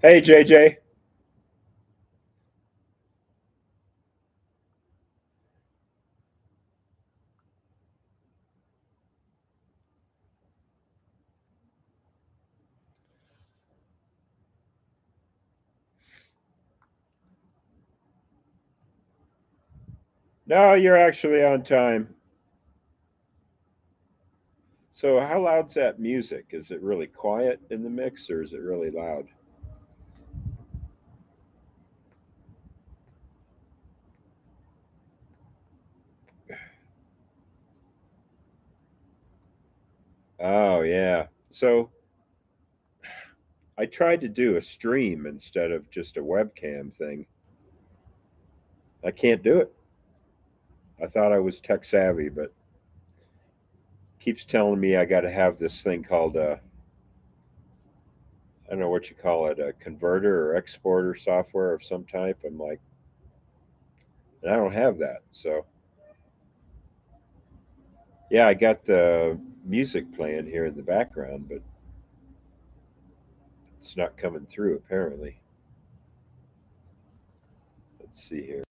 Hey, JJ. No, you're actually on time. So, how loud's that music? Is it really quiet in the mix or is it really loud? Oh, yeah. So, I tried to do a stream instead of just a webcam thing. I can't do it. I thought I was tech savvy, but keeps telling me I got to have this thing called I don't know what you call it, a converter or exporter software of some type. I'm like, and I don't have that. So, yeah, I got the music playing here in the background, but it's not coming through apparently. Let's see here.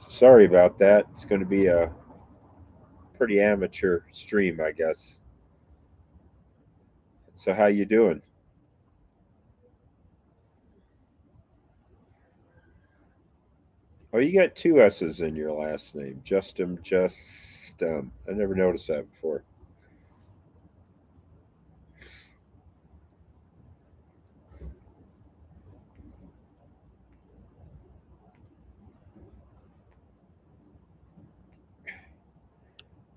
Sorry about that. It's going to be a pretty amateur stream, I guess. So how you doing? Oh, you got two S's in your last name. Justum. I never noticed that before.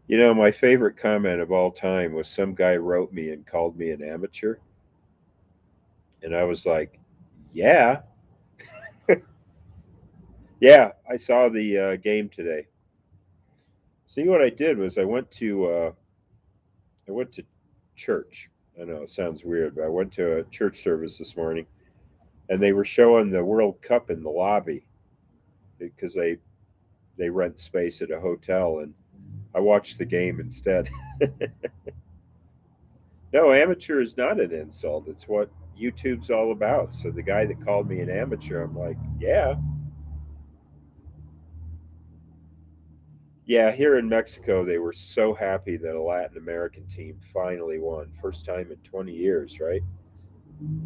You know, my favorite comment of all time was some guy wrote me and called me an amateur, and I was like, "Yeah, yeah, I saw the game today." See, what I did was I went to church. I know it sounds weird, but I went to a church service this morning, and they were showing the World Cup in the lobby because they rent space at a hotel, and I watched the game instead. No, amateur is not an insult. It's what YouTube's all about. So the guy that called me an amateur, I'm like, yeah, yeah. Here in Mexico, they were so happy that a Latin American team finally won, first time in 20 years, right?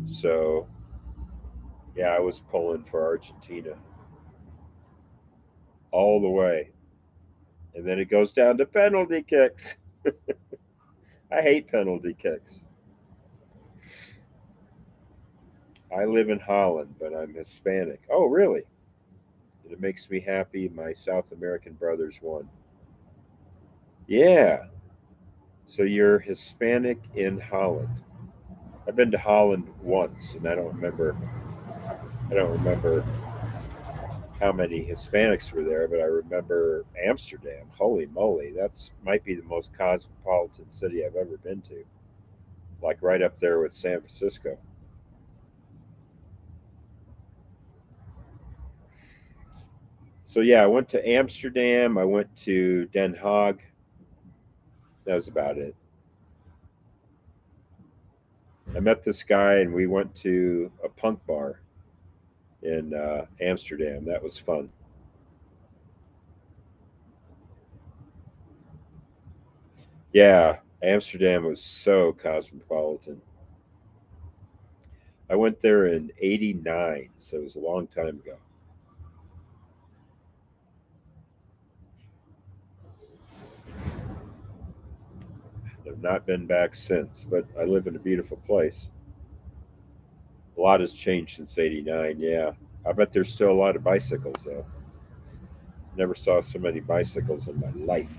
So yeah, I was pulling for Argentina all the way, and then it goes down to penalty kicks. I hate penalty kicks. I live in Holland, but I'm Hispanic. Oh, really? And it makes me happy my South American brothers won. Yeah. So you're Hispanic in Holland. I've been to Holland once, and I don't remember how many Hispanics were there, but I remember Amsterdam. Holy moly, that's might be the most cosmopolitan city I've ever been to. Like right up there with San Francisco. So yeah, I went to Amsterdam. I went to Den Haag. That was about it. I met this guy, and we went to a punk bar in Amsterdam. That was fun. Yeah, Amsterdam was so cosmopolitan. I went there in '89, so it was a long time ago. I've not been back since, but I live in a beautiful place. A lot has changed since '89. Yeah, I bet there's still a lot of bicycles though. Never saw so many bicycles in my life.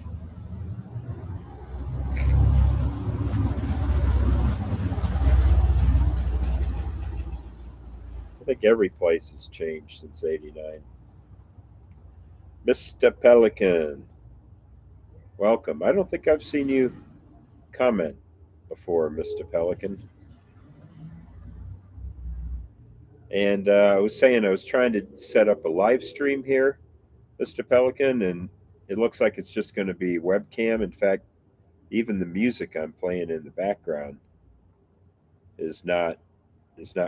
I think every place has changed since '89. Mr. Pelican, welcome. I don't think I've seen you comment before, Mr. Pelican. And I was saying I was trying to set up a live stream here, Mr. Pelican, and it looks like it's just going to be webcam. In fact, even the music I'm playing in the background is not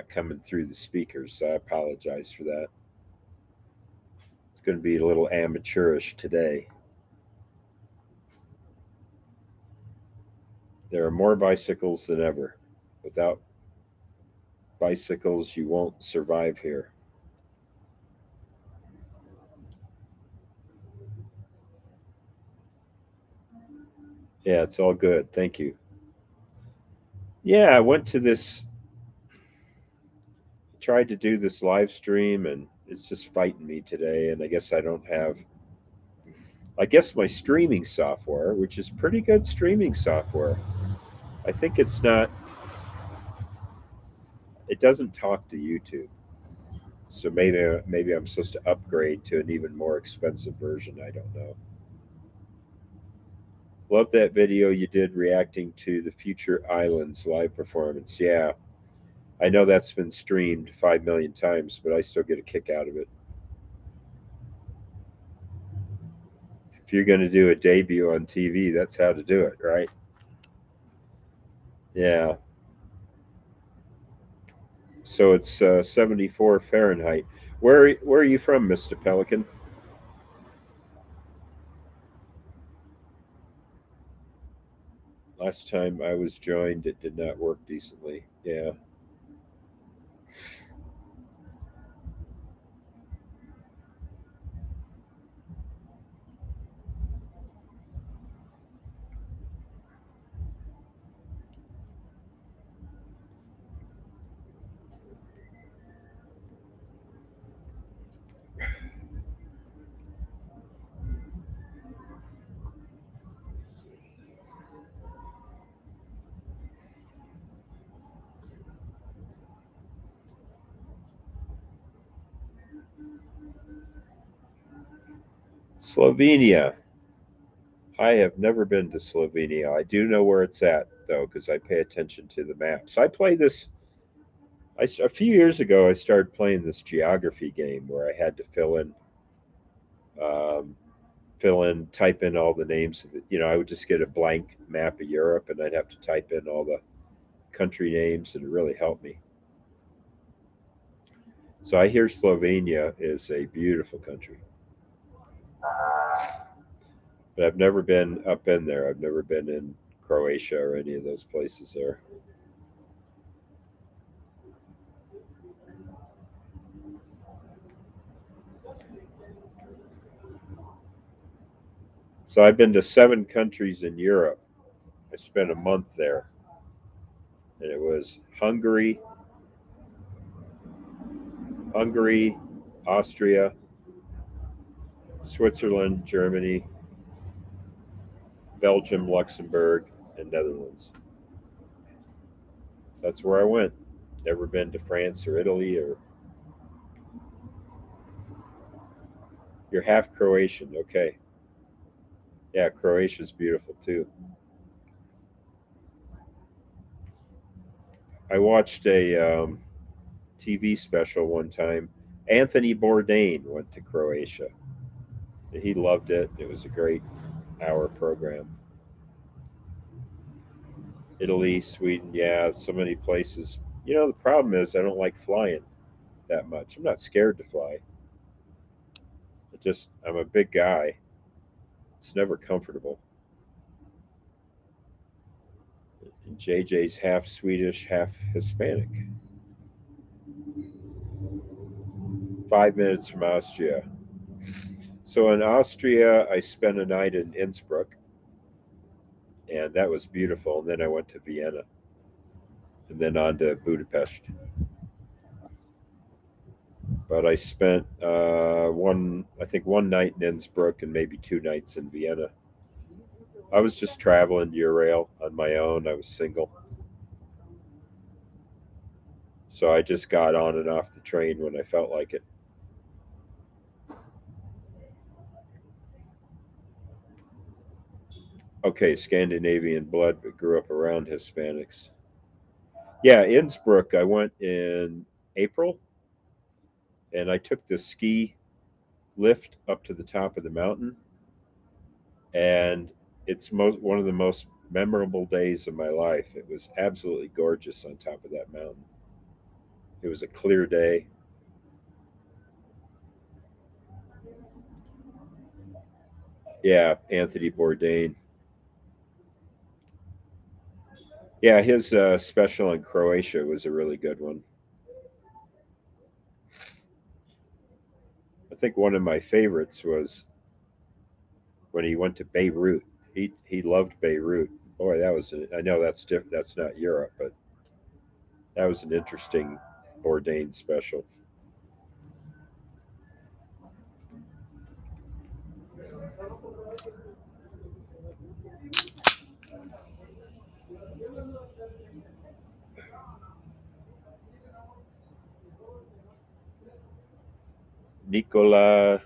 coming through the speakers, so I apologize for that. It's going to be a little amateurish today. There are more bicycles than ever. Without bicycles, you won't survive here. Yeah, it's all good. Thank you. Yeah, I went to this, tried to do this live stream, and it's just fighting me today. And I guess I don't have, I guess my streaming software, which is pretty good streaming software, I think it's not, it doesn't talk to YouTube. So maybe I'm supposed to upgrade to an even more expensive version. I don't know. Love that video you did reacting to the Future Islands live performance. Yeah, I know that's been streamed 5 million times, but I still get a kick out of it. If you're going to do a debut on TV, that's how to do it, right? Yeah. So it's 74 Fahrenheit. Where are you from, Mr. Pelican? Last time I was joined, it did not work decently. Yeah. Slovenia. I have never been to Slovenia. I do know where it's at, though, because I pay attention to the maps. I play this. A few years ago, I started playing this geography game where I had to um, type in all the names of the. I would just get a blank map of Europe, and I'd have to type in all the country names, and it really helped me. So I hear Slovenia is a beautiful country, but I've never been up in there. I've never been in Croatia or any of those places there. So I've been to 7 countries in Europe. I spent a month there, and it was Hungary, Austria, Switzerland, Germany, Belgium, Luxembourg, and Netherlands. So that's where I went. Never been to France or Italy or. You're half Croatian, okay? Yeah, Croatia's beautiful too. I watched a TV special one time. Anthony Bourdain went to Croatia. He loved it. It was a great hour program. Italy, Sweden, yeah, so many places. The problem is I don't like flying that much. I'm not scared to fly. I'm a big guy. It's never comfortable. And JJ's half Swedish, half Hispanic. 5 minutes from Austria. So in Austria, I spent a night in Innsbruck, and that was beautiful. And then I went to Vienna, and then on to Budapest. But I spent I think one night in Innsbruck and maybe 2 nights in Vienna. I was just traveling Eurail on my own. I was single. So I just got on and off the train when I felt like it. Okay, Scandinavian blood, but grew up around Hispanics. Yeah, Innsbruck, I went in April, and I took the ski lift up to the top of the mountain, and it's one of the most memorable days of my life. It was absolutely gorgeous on top of that mountain. It was a clear day. Yeah, Anthony Bourdain. Yeah, his special in Croatia was a really good one. I think one of my favorites was when he went to Beirut. He loved Beirut. Boy, that was I know that's different. That's not Europe, but that was an interesting Bourdain special. Nikola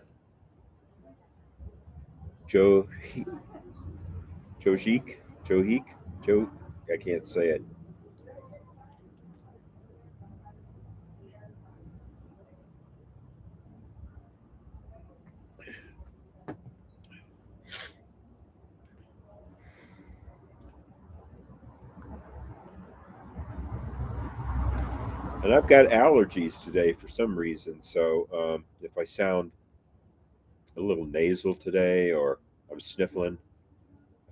Jo Jojic Jojic Jo. I can't say it. And I've got allergies today for some reason. So if I sound a little nasal today or I'm sniffling,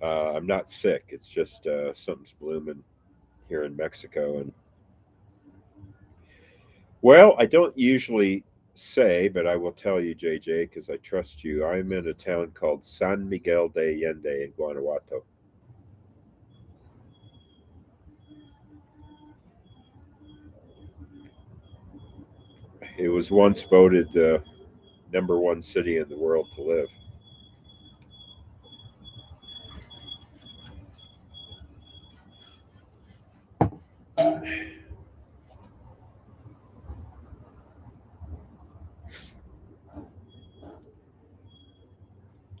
I'm not sick. It's just something's blooming here in Mexico. And well, I don't usually say, but I will tell you, JJ, because I trust you. I'm in a town called San Miguel de Allende in Guanajuato. It was once voted the number one city in the world to live.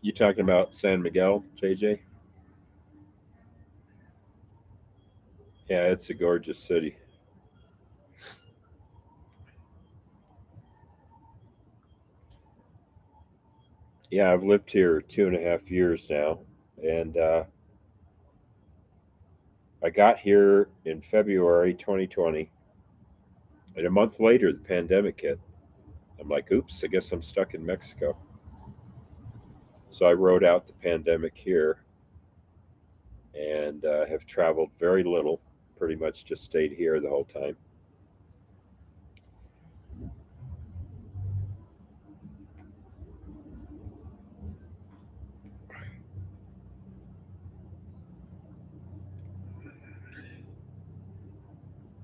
You talking about San Miguel, JJ? Yeah, it's a gorgeous city. Yeah, I've lived here 2.5 years now, and I got here in February 2020, and a month later the pandemic hit. I'm like, oops, I guess I'm stuck in Mexico. So I rode out the pandemic here and have traveled very little. Pretty much just stayed here the whole time.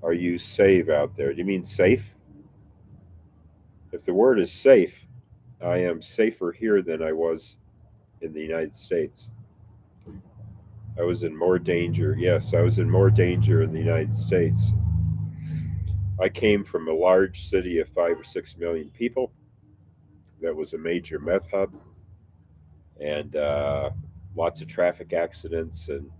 Are you safe out there? Do you mean safe? If the word is safe, I am safer here than I was in the United States. I was in more danger. Yes, I was in more danger in the United States. I came from a large city of 5 or 6 million people that was a major meth hub and lots of traffic accidents. And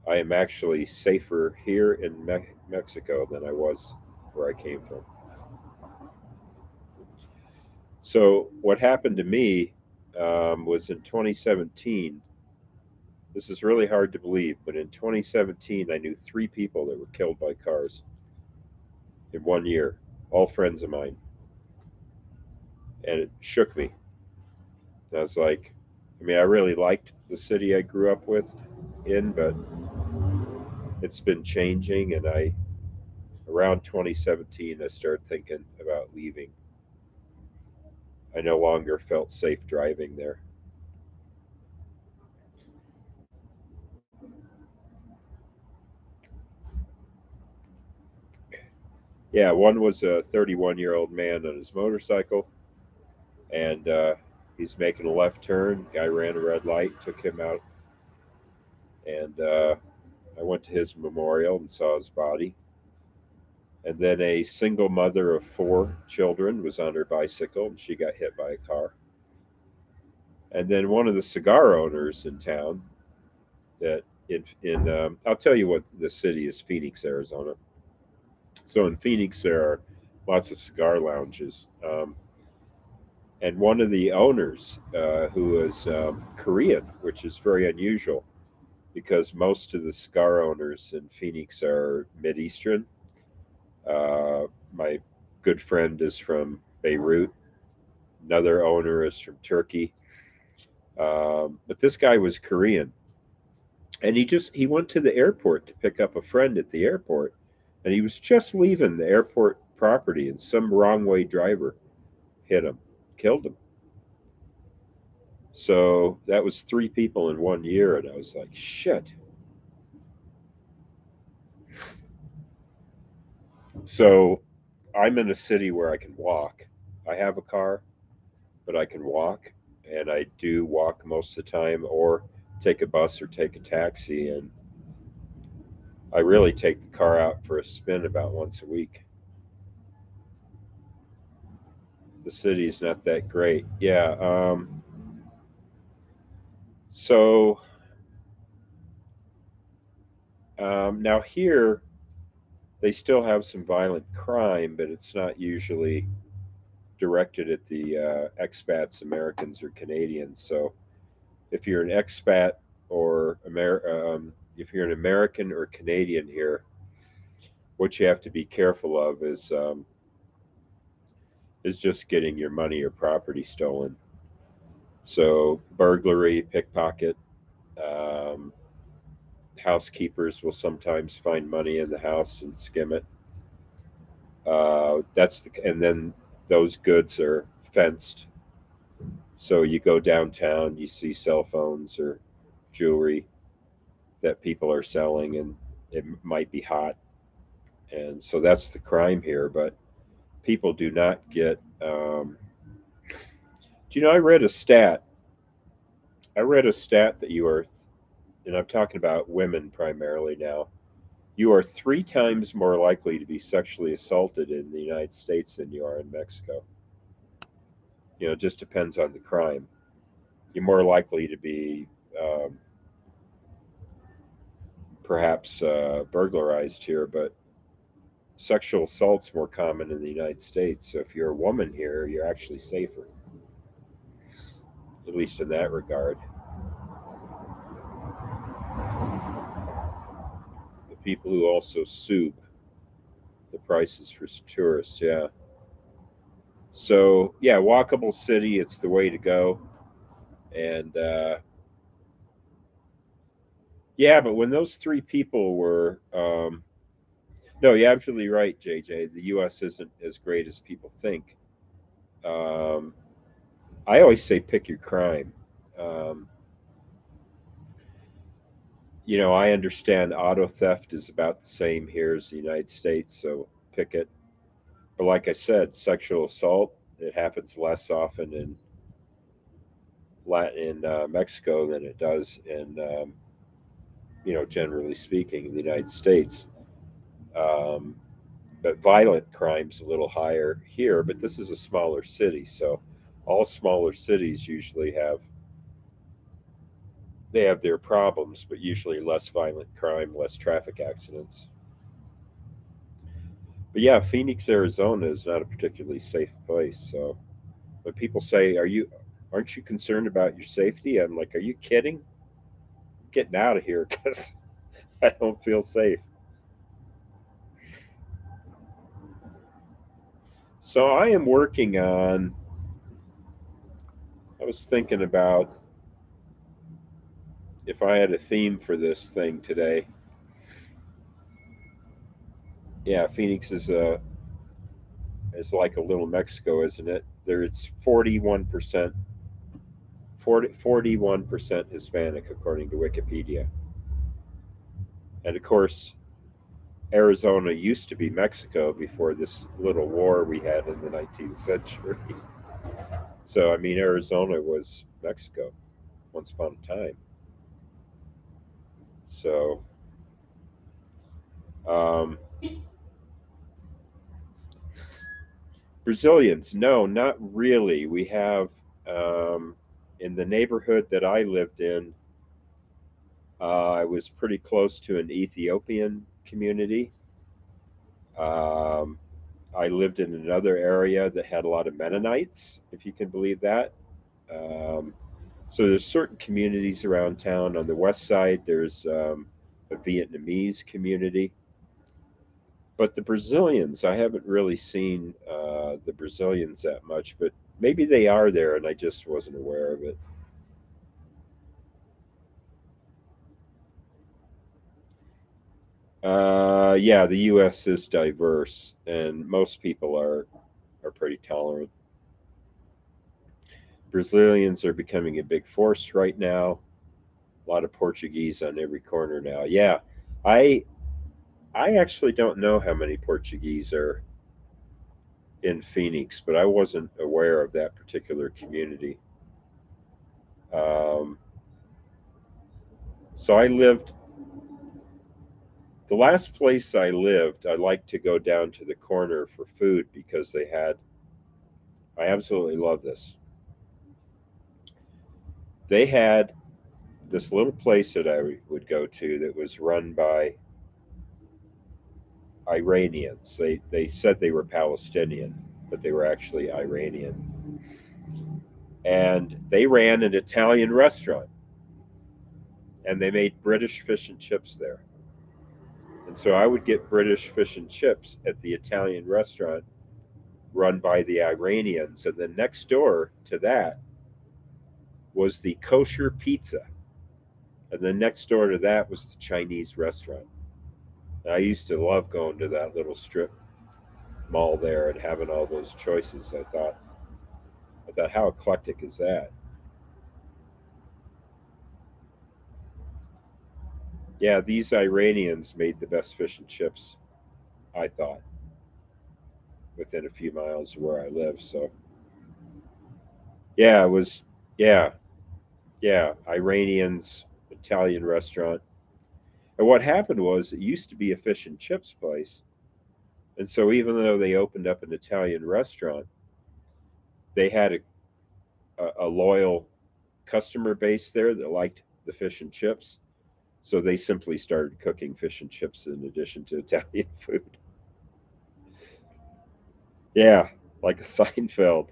I am actually safer here in Mexico than I was where I came from. So, what happened to me was in 2017. This is really hard to believe, but in 2017, I knew 3 people that were killed by cars in 1 year, all friends of mine. And it shook me. I was like, I mean, I really liked the city I grew up but it's been changing. And around 2017, I started thinking about leaving. I no longer felt safe driving there. Yeah, one was a 31-year-old man on his motorcycle, and he's making a left turn. Guy ran a red light, took him out, and I went to his memorial and saw his body. And then a single mother of 4 children was on her bicycle, and she got hit by a car. And then one of the cigar owners in town that in I'll tell you what the city is, Phoenix, Arizona. So in Phoenix there are lots of cigar lounges, and one of the owners who was Korean, which is very unusual, because most of the cigar owners in Phoenix are Mideastern. My good friend is from Beirut. Another owner is from Turkey. But this guy was Korean, and he went to the airport to pick up a friend at the airport, and he was just leaving the airport property, and some wrong way driver hit him, killed him. So that was three people in 1 year, and I was like, shit. So I'm in a city where I can walk. I have a car, but I can walk, and I do walk most of the time, or take a bus or take a taxi, and I really take the car out for a spin about once a week. The city's not that great. Yeah. So now here they still have some violent crime, but it's not usually directed at the expats, Americans or Canadians. So if you're an expat or if you're an American or Canadian here, what you have to be careful of is just getting your money or property stolen. So burglary, pickpocket, um, housekeepers will sometimes find money in the house and skim it. And then those goods are fenced. So you go downtown, you see cell phones or jewelry that people are selling, and it might be hot. And so that's the crime here. But people do not get. Do you know? I read a stat that you are, and I'm talking about women primarily now. You are three times more likely to be sexually assaulted in the United States than you are in Mexico. It just depends on the crime. You're more likely to be um, perhaps burglarized here, but sexual assault's more common in the United States. So if you're a woman here, you're actually safer, at least in that regard. The people who also sue the prices for tourists, yeah. So yeah, walkable city, it's the way to go. And yeah, but when those three people were, no, you're absolutely right, JJ. The U.S. isn't as great as people think. Um, I always say pick your crime. Um, I understand auto theft is about the same here as the United States, so pick it. But like I said, sexual assault, it happens less often in Mexico than it does in, generally speaking, in the United States. Um, but violent crime's a little higher here. But this is a smaller city, so all smaller cities usually have their problems, but usually less violent crime, less traffic accidents. But yeah, Phoenix, Arizona is not a particularly safe place. So when people say, aren't you concerned about your safety?" I'm like, "Are you kidding? I'm getting out of here because I don't feel safe." So I am working on. I was thinking about if I had a theme for this thing today. Yeah, Phoenix is like a little Mexico, isn't it? There, it's 41%, 41% Hispanic according to Wikipedia, and of course, Arizona used to be Mexico before this little war we had in the 19th century. So I mean, Arizona was Mexico once upon a time. So um, Brazilians, no, not really. We have um, in the neighborhood that I lived in. I was pretty close to an Ethiopian community. Um, I lived in another area that had a lot of Mennonites, if you can believe that. Um, So there's certain communities around town. On the west side, there's a Vietnamese community, but the Brazilians, I haven't really seen the Brazilians that much, but maybe they are there and I just wasn't aware of it. Yeah, the U.S. is diverse, and most people are pretty tolerant. Brazilians are becoming a big force right now. A lot of Portuguese on every corner now. Yeah, I I actually don't know how many Portuguese are in Phoenix, but I wasn't aware of that particular community. Um, so I lived the last place I lived. I liked to go down to the corner for food because they had. I absolutely love this. They had this little place that I would go to that was run by Iranians. They said they were Palestinian, but they were actually Iranian. And they ran an Italian restaurant, and they made British fish and chips there. And so I would get British fish and chips at the Italian restaurant run by the Iranians. And then next door to that was the kosher pizza. And then next door to that was the Chinese restaurant. And I used to love going to that little strip mall there and having all those choices. I thought, how eclectic is that? Yeah, these Iranians made the best fish and chips, I thought, within a few miles of where I live. So yeah, it was yeah, yeah, Iranians, Italian restaurant. And what happened was it used to be a fish and chips place. And so even though they opened up an Italian restaurant, they had a loyal customer base there that liked the fish and chips. So they simply started cooking fish and chips in addition to Italian food. Yeah, like a Seinfeld.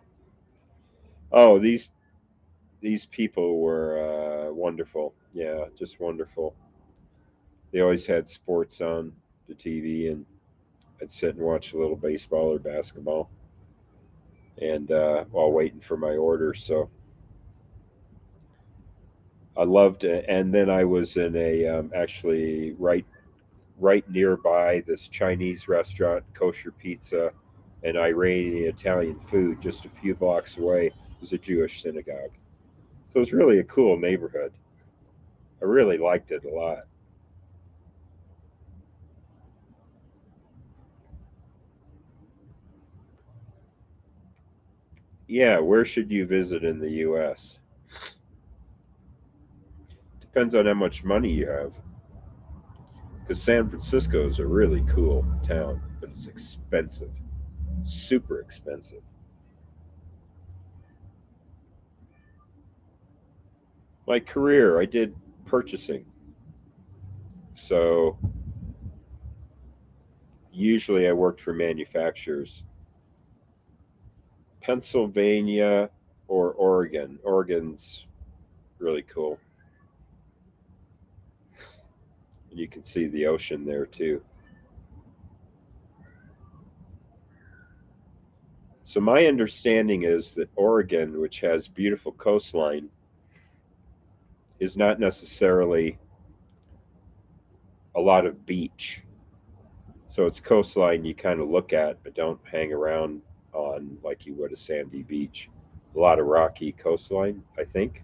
Oh, these people were wonderful. Yeah, just wonderful. They always had sports on the TV, and I'd sit and watch a little baseball or basketball, and while waiting for my order. So I loved it. And then I was in a actually right nearby this Chinese restaurant, kosher pizza, and Iranian Italian food. Just a few blocks away was a Jewish synagogue. So it was really a cool neighborhood. I really liked it a lot. Yeah, where should you visit in the U.S.? Depends on how much money you have. Because San Francisco is a really cool town, but it's expensive, super expensive. My career, I did purchasing. So usually I worked for manufacturers. Pennsylvania or Oregon. Oregon's really cool. And you can see the ocean there too. So my understanding is that Oregon, which has beautiful coastline, is not necessarily a lot of beach. So it's coastline you kind of look at, but don't hang around on like you would a sandy beach. A lot of rocky coastline, I think.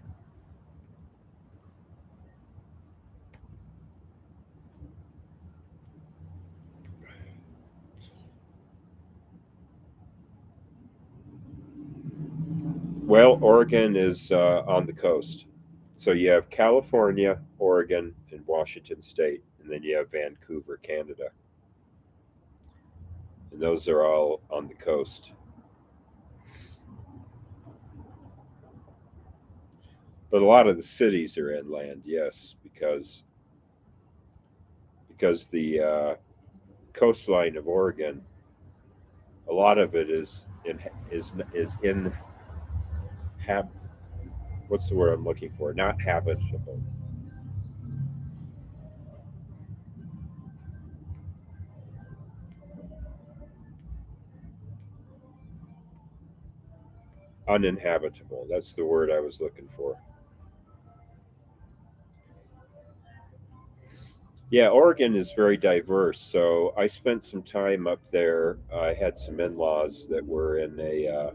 Well, Oregon is on the coast. So you have California, Oregon, and Washington State, and then you have Vancouver, Canada. And those are all on the coast. But a lot of the cities are inland, yes, because the coastline of Oregon, a lot of it is in What's the word I'm looking for? Not habitable. Uninhabitable. That's the word I was looking for. Yeah, Oregon is very diverse. So I spent some time up there. I had some in-laws that were in a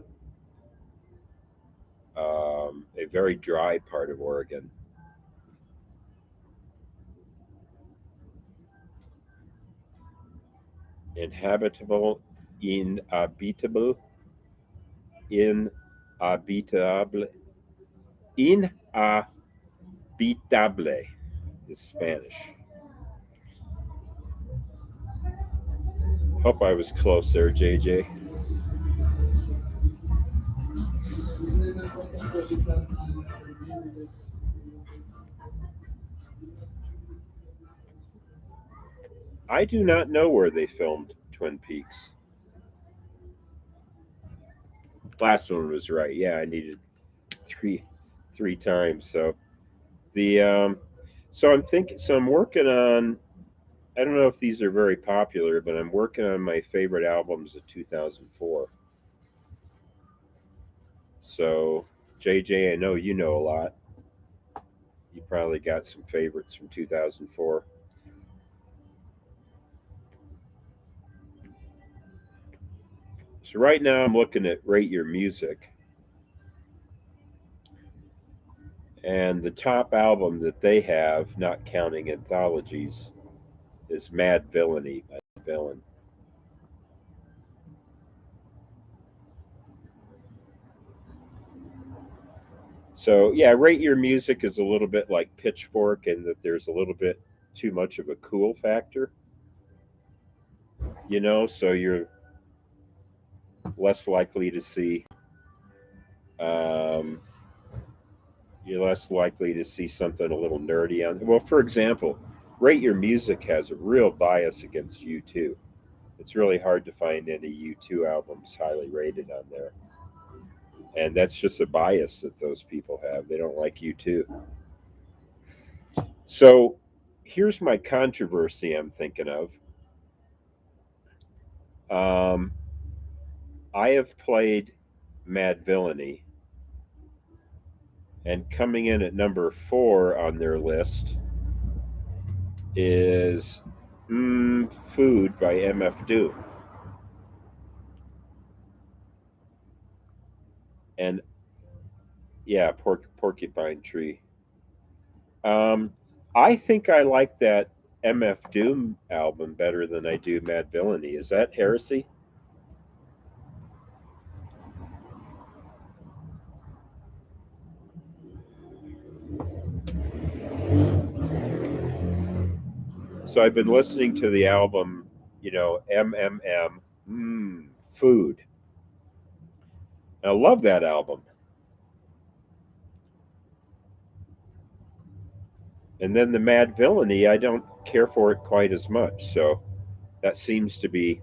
very dry part of Oregon. Inhabitable, inhabitable, inhabitable, inhabitable is Spanish. Hope I was close there, JJ. I do not know where they filmed Twin Peaks. Last one was right. Yeah, I needed three three times. The so I'm thinking. So I'm working on. I don't know if these are very popular, but I'm working on my favorite albums of 2004. So JJ, I know you know a lot. You probably got some favorites from 2004. So right now I'm looking at Rate Your Music, and the top album that they have, not counting anthologies, is Mad Villainy by Villain. So yeah, Rate Your Music is a little bit like Pitchfork in that there's a little bit too much of a cool factor, so less likely to see um, you're less likely to see something a little nerdy on. Well, for example, Rate Your Music has a real bias against U2. It's really hard to find any U2 albums highly rated on there. And that's just a bias that those people have. They don't like U2. So here's my controversy I'm thinking of. Um, I have played Mad Villainy, and coming in at number 4 on their list is Food by MF Doom. And yeah, Porcupine Tree. Um, I think I like that MF Doom album better than I do Mad Villainy. Is that heresy? So I've been listening to the album, MMM, Food. I love that album. And then the Mad Villainy, I don't care for it quite as much. So that seems to be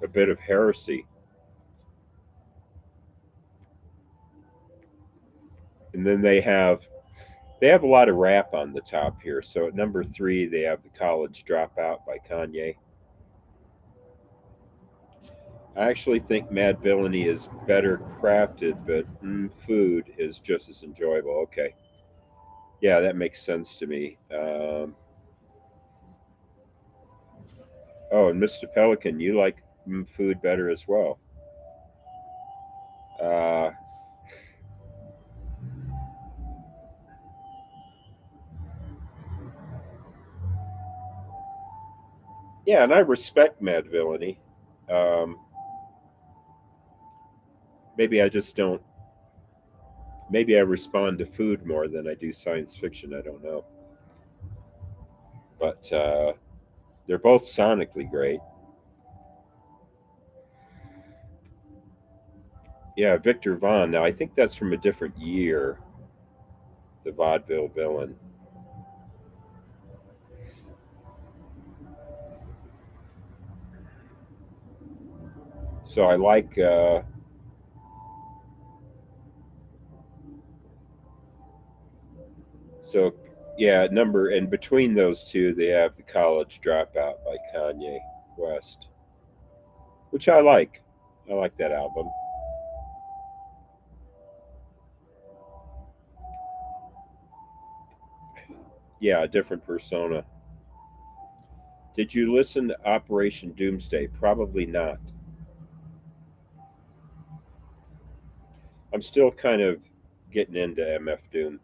a bit of heresy. And then they have a lot of rap on the top here. So at number 3, they have The College Dropout by Kanye. I actually think Mad Villainy is better crafted, but Food is just as enjoyable. Okay. Yeah, that makes sense to me. Oh, and Mr. Pelican, you like Food better as well. Uh, yeah, and I respect Mad Villainy. Um, maybe I just don't. Maybe I respond to Food more than I do science fiction. I don't know. But they're both sonically great. Yeah, Victor Vaughn. Now, I think that's from a different year, the Vaudeville Villain. So I like So, yeah, and between those two, they have the College Dropout by Kanye West, which I like. I like that album. Yeah, a different persona. Did you listen to Operation Doomsday? Probably not. I'm still kind of getting into MF Doom.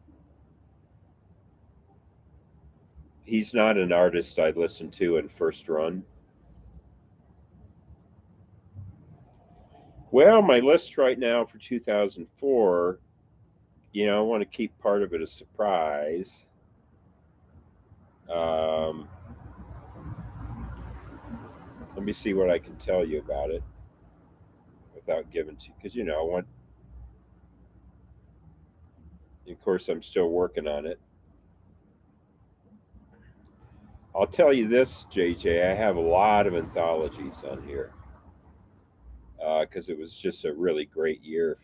He's not an artist I listened to in first run. Well, my list right now for 2004, I want to keep part of it a surprise. Um, Let me see what I can tell you about it without giving to, because I want. Of course, I'm still working on it. I'll tell you this, JJ. I have a lot of anthologies on here because it was just a really great year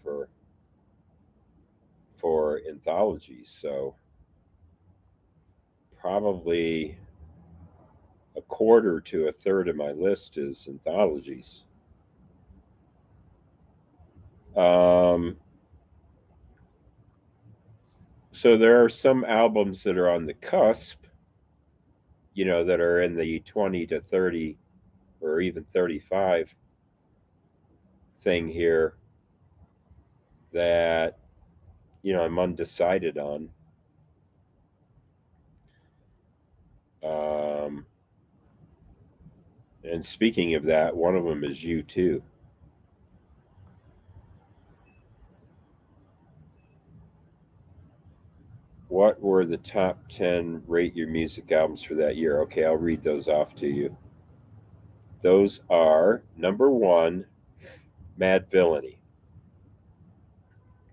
for anthologies. So probably a quarter to a third of my list is anthologies. Um, so there are some albums that are on the cusp, that are in the 20 to 30 or even 35 thing here that I'm undecided on. Um, and speaking of that, one of them is you too. What were the top 10 rate your music albums for that year? Okay, I'll read those off to you. Those are number one, Mad Villainy.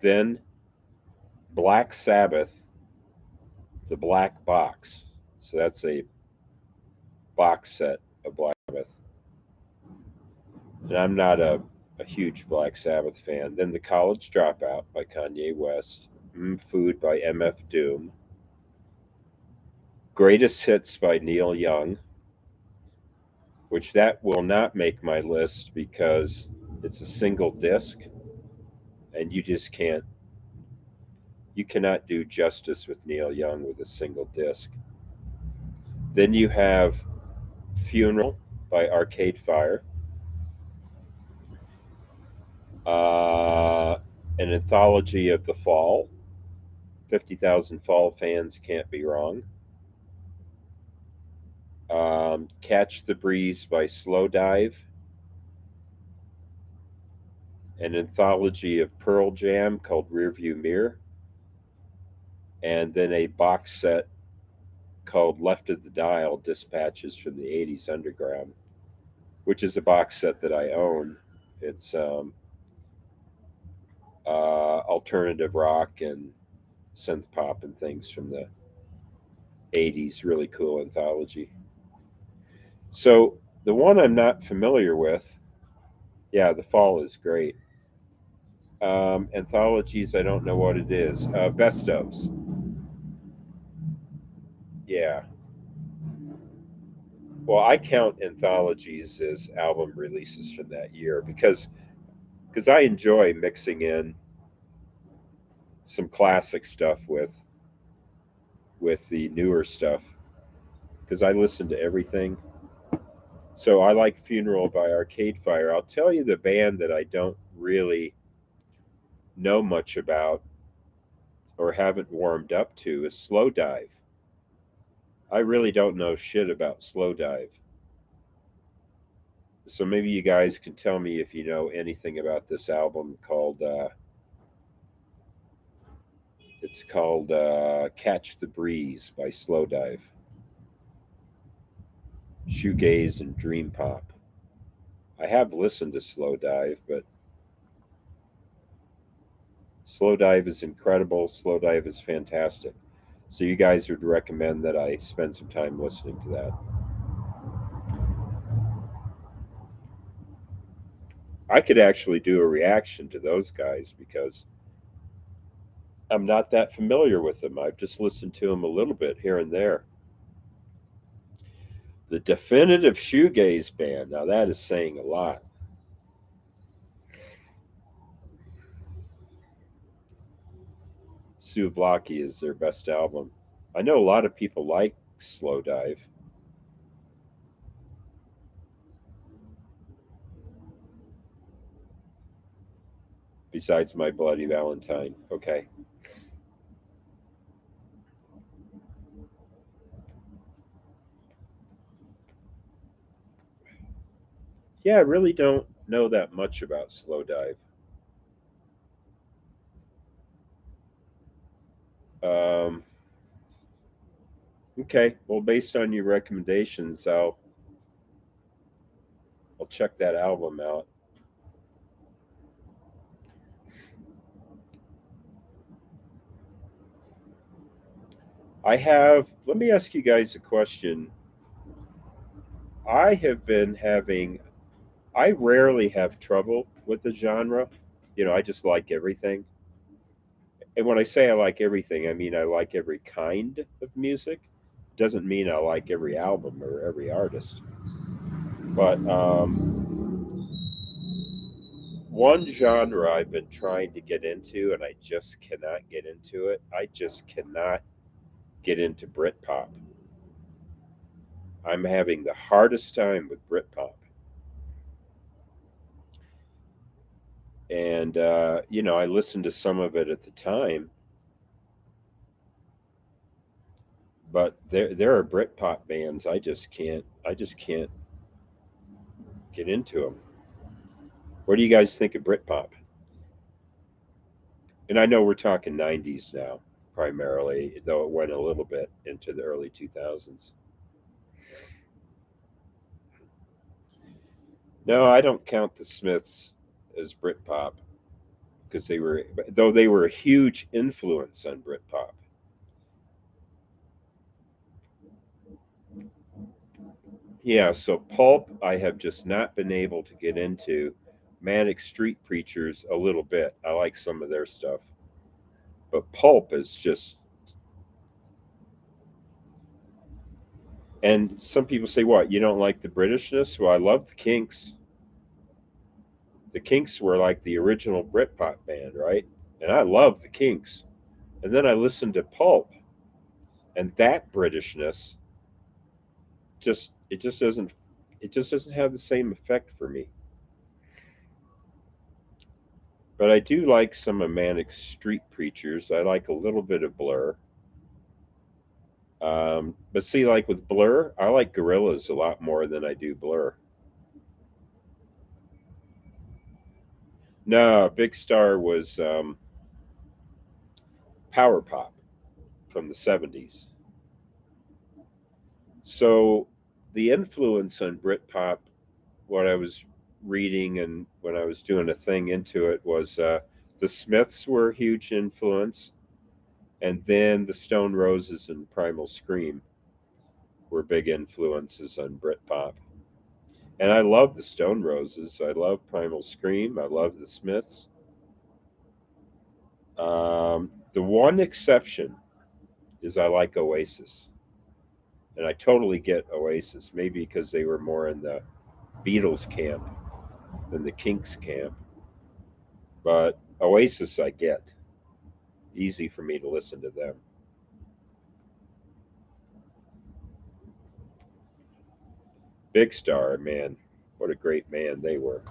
Then Black Sabbath, The Black Box. So that's a box set of Black Sabbath. And I'm not a huge Black Sabbath fan. Then The College Dropout by Kanye West. Food by MF Doom. Greatest Hits by Neil Young, which that will not make my list because it's a single disc and you cannot do justice with Neil Young with a single disc. Then you have Funeral by Arcade Fire, uh, an anthology of the Fall. 50,000 Fall fans can't be wrong. Catch the Breeze by Slow Dive, an anthology of Pearl Jam called Rearview Mirror, and then a box set called Left of the Dial Dispatches from the 80s Underground, which is a box set that I own. It's alternative rock and synth pop and things from the 80s. Really cool anthology. So the one I'm not familiar with, yeah, The Fall is great. Anthologies, I don't know what it is. Best ofs. Yeah. Well, I count anthologies as album releases from that year because I enjoy mixing in some classic stuff with the newer stuff because I listen to everything. So I like Funeral by Arcade Fire. I'll tell you the band that I don't really know much about or haven't warmed up to is Slow Dive. I really don't know shit about Slow Dive. So maybe you guys can tell me if you know anything about this album called it's called Catch the Breeze by Slow Dive. Shoegaze and dream pop. I have listened to Slow Dive, but Slow Dive is incredible. Slow Dive is fantastic. So you guys would recommend that I spend some time listening to that. I could actually do a reaction to those guys because I'm not that familiar with them. I've just listened to them a little bit here and there. The Definitive Shoegaze Band. Now that is saying a lot. Souvlaki is their best album. I know a lot of people like Slow Dive. Besides My Bloody Valentine. Okay. Yeah, I really don't know that much about Slow Dive. Um, okay. Well, based on your recommendations, I'll check that album out. I have. Let me ask you guys a question. I have been having. I rarely have trouble with the genre. I just like everything. And when I say I like everything, I mean I like every kind of music. Doesn't mean I like every album or every artist. But one genre I've been trying to get into, and I just cannot get into it. I just cannot get into Britpop. I'm having the hardest time with Britpop. And I listened to some of it at the time, but there are Britpop bands I just can't get into them. What do you guys think of Britpop? And I know we're talking 90s now, primarily, though it went a little bit into the early 2000s. No, I don't count the Smiths as Britpop because though they were a huge influence on Britpop. Yeah, so Pulp, I have just not been able to get into. Manic Street Preachers, a little bit. I like some of their stuff. But Pulp is just. And some people say, what, you don't like the Britishness? Well, I love the Kinks. The Kinks were like the original Britpop band, right? And I love the Kinks. And then I listened to Pulp, and that Britishness just it just doesn't have the same effect for me. But I do like some of Manic Street Preachers. I like a little bit of Blur. But see, like with Blur, I like Gorillas a lot more than I do Blur. No, Big Star was power pop from the 70s. So the influence on Britpop, what I was reading and when I was doing a thing into it, was the Smiths were a huge influence, and then the Stone Roses and Primal Scream were big influences on Britpop. And I love the Stone Roses. I love Primal Scream. I love the Smiths. The one exception is I like Oasis. And I totally get Oasis, maybe because they were more in the Beatles camp than the Kinks camp. But Oasis, I get. Easy for me to listen to them. Big Star, man, what a great band they were.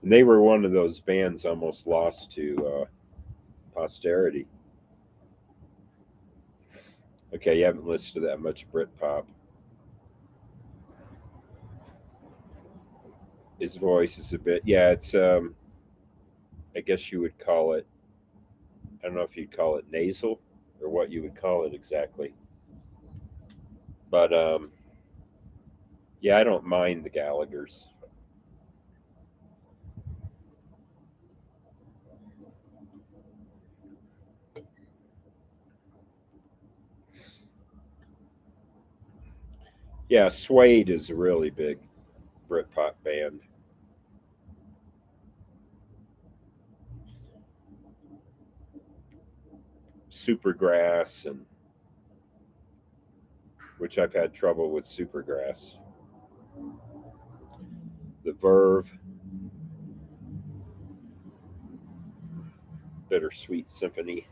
And they were one of those bands almost lost to posterity. Okay, you haven't listened to that much Britpop. His voice is a bit, yeah, it's, I guess you would call it, I don't know if you'd call it nasal or what you would call it exactly. But yeah, I don't mind the Gallaghers. Yeah, Suede is a really big Britpop band. Supergrass, and which I've had trouble with Supergrass. The Verve, Bittersweet Symphony.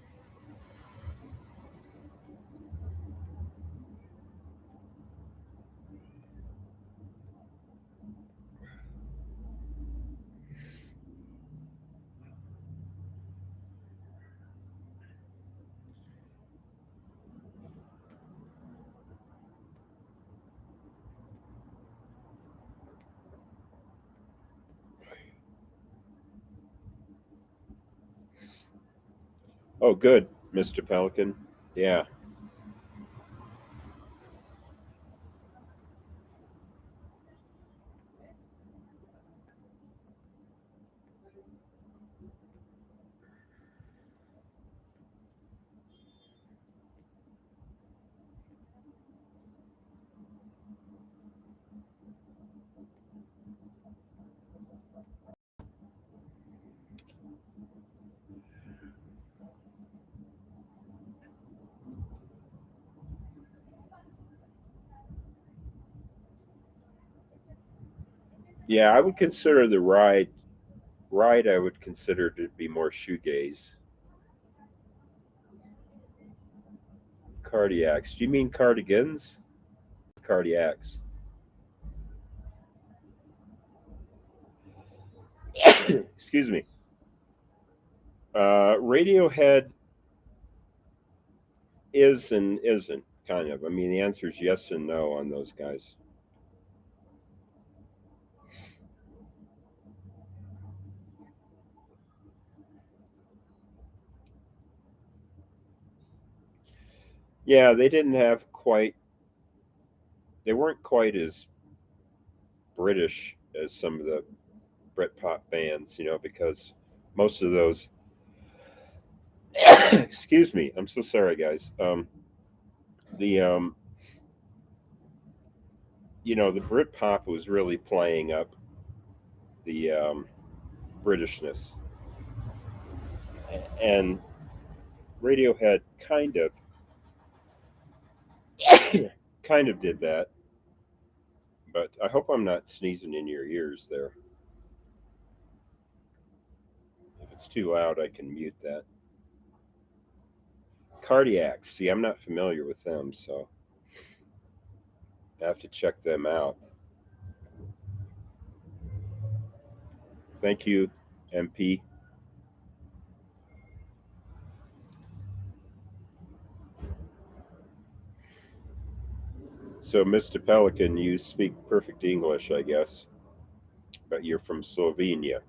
Oh, good, Mr. Pelican. Yeah. Yeah, I would consider the ride I would consider to be more shoegaze. Cardiacs. Do you mean cardigans? Cardiacs. Excuse me. Radiohead is and isn't, kind of. I mean, the answer is yes and no on those guys. Yeah, they didn't have quite, they weren't quite as British as some of the Britpop bands, because most of those, excuse me, I'm so sorry, guys. The the Britpop was really playing up the Britishness, and Radiohead kind of did that. But I hope I'm not sneezing in your ears there. If it's too loud, I can mute that. Cardiacs. See, I'm not familiar with them, so I have to check them out. Thank you, MP. So, Mr. Pelican, you speak perfect English, I guess, but you're from Slovenia.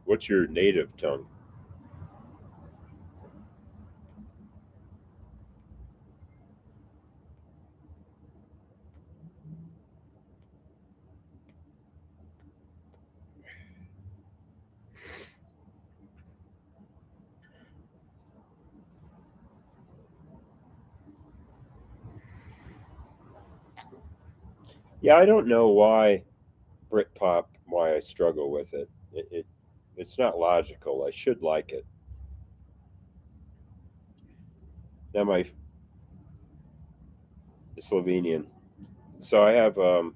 What's your native tongue? Yeah, I don't know why Britpop, why I struggle with it. It's not logical. I should like it. Now, my Slovenian. So I have a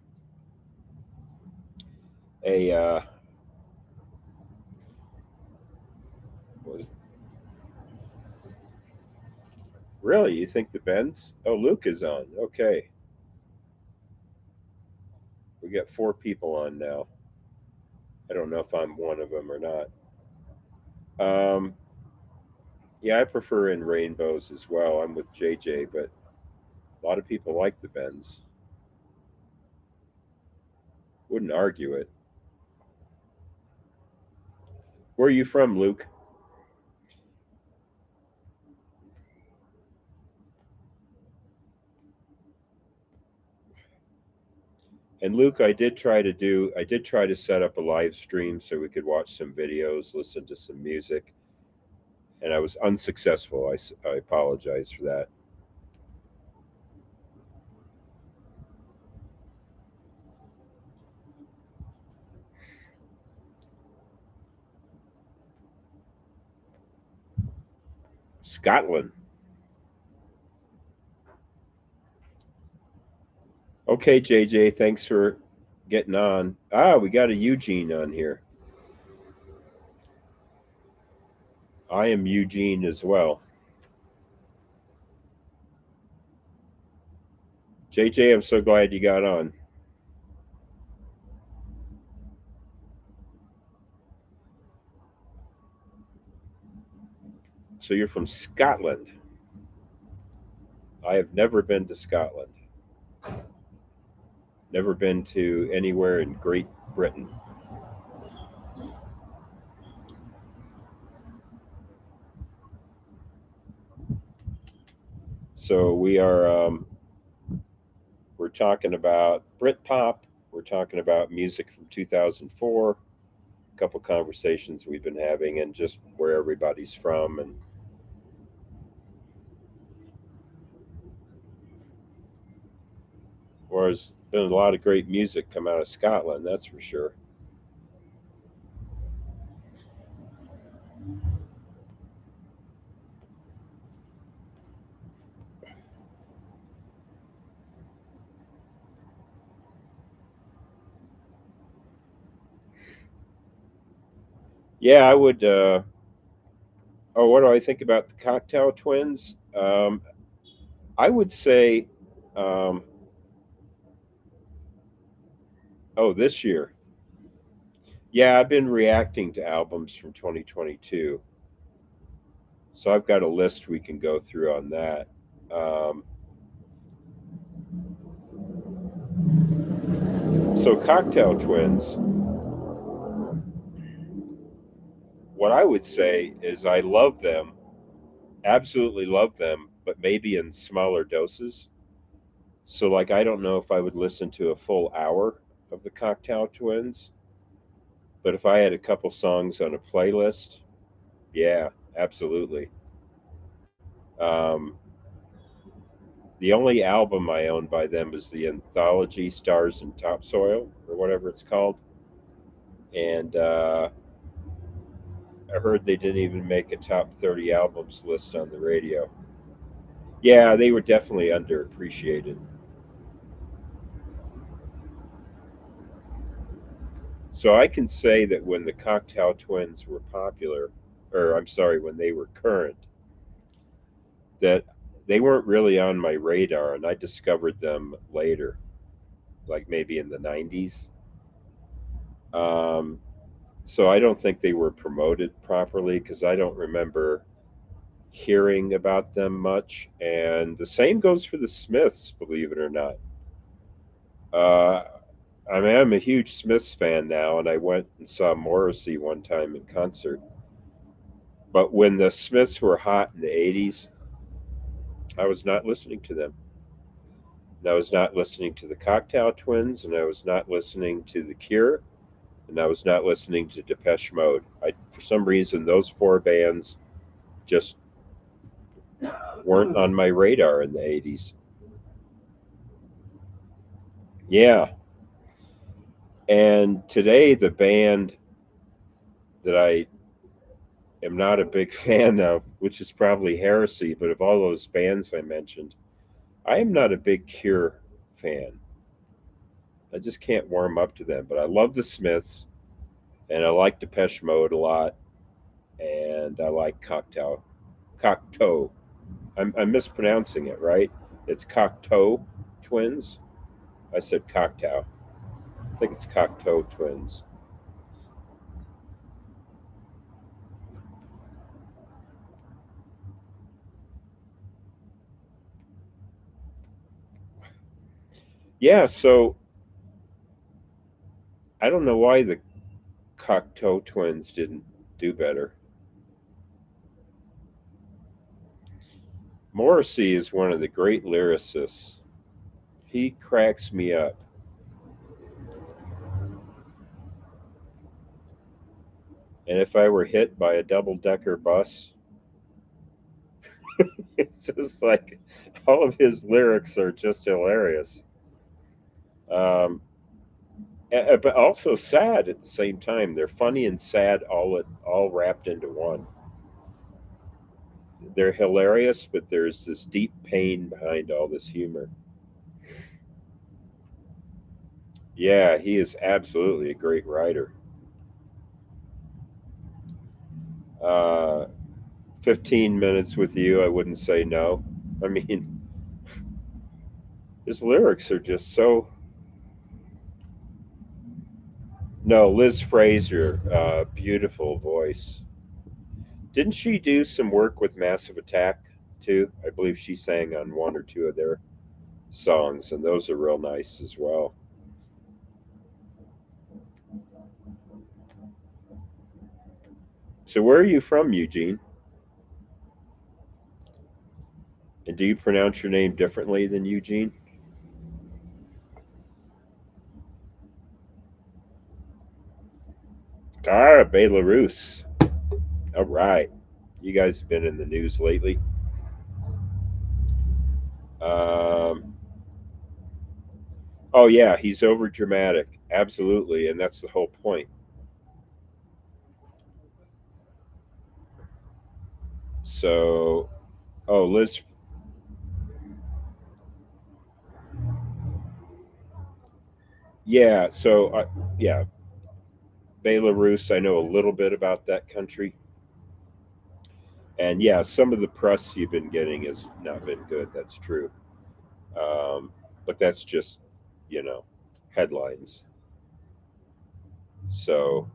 what was really? You think the Benz? Oh, Luke is on. Okay, we got four people on now. I don't know if I'm one of them or not. Um, yeah, I prefer in rainbows as well. I'm with JJ, but a lot of people like the Benz. Wouldn't argue it. Where are you from, Luke? And Luke, I did try to set up a live stream so we could watch some videos, listen to some music, and I was unsuccessful. I apologize for that. Scotland. Okay, JJ, thanks for getting on. We got a Eugene on here. I am Eugene as well. JJ, I'm so glad you got on. So you're from Scotland. I have never been to Scotland. Never been to anywhere in Great Britain. So we're talking about Britpop. We're talking about music from 2004. A couple conversations we've been having, and just where everybody's from, and there's been a lot of great music come out of Scotland. That's for sure. Yeah, I would. Oh, what do I think about the Cocktail Twins? I would say, um, oh, this year. Yeah, I've been reacting to albums from 2022, so I've got a list we can go through on that. Um, so, Cocktail Twins. What I would say is I love them, absolutely love them, but maybe in smaller doses. So, like, I don't know if I would listen to a full hour of the Cocktail Twins, but if I had a couple songs on a playlist, yeah, absolutely. Um, the only album I own by them is the anthology Stars and Topsoil, or whatever it's called. And I heard they didn't even make a top 30 albums list on the radio. Yeah, they were definitely underappreciated. So I can say that when the Cocktail Twins were popular, or I'm sorry, when they were current, that they weren't really on my radar, and I discovered them later, like maybe in the 90s. Um, so I don't think they were promoted properly because I don't remember hearing about them much. And the same goes for the Smiths, believe it or not. Uh, I mean, I'm a huge Smiths fan now, and I went and saw Morrissey one time in concert. But when the Smiths were hot in the 80s, I was not listening to them. And I was not listening to the Cocktail Twins, and I was not listening to The Cure, and I was not listening to Depeche Mode. For some reason, those four bands just weren't on my radar in the 80s. Yeah. And today, the band that I am not a big fan of, which is probably heresy, but of all those bands I mentioned, I am not a big Cure fan. I just can't warm up to them. But I love the Smiths, and I like Depeche Mode a lot, and I like Cocteau. I'm mispronouncing it, right? It's Cocteau Twins. I said Cocteau. I think it's Cocteau Twins. Yeah, so I don't know why the Cocteau Twins didn't do better. Morrissey is one of the great lyricists. He cracks me up. And if I were hit by a double decker bus, it's just like all of his lyrics are just hilarious. Um, but also sad at the same time. They're funny and sad all wrapped into one. they're hilarious, but there's this deep pain behind all this humor. Yeah, he is absolutely a great writer. Uh, 15 minutes with you, I wouldn't say no. I mean, his lyrics are just so. No, Liz Fraser, beautiful voice. Didn't she do some work with Massive Attack too? I believe she sang on one or two of their songs, and those are real nice as well. So, where are you from, Eugene? And do you pronounce your name differently than Eugene? Ah, Belarus. All right. You guys have been in the news lately. Um, oh, yeah, he's over dramatic. Absolutely. And that's the whole point. So, oh, Liz, yeah. So, yeah, Belarus, I know a little bit about that country. And yeah, some of the press you've been getting has not been good. That's true. Um, but that's just, you know, headlines. So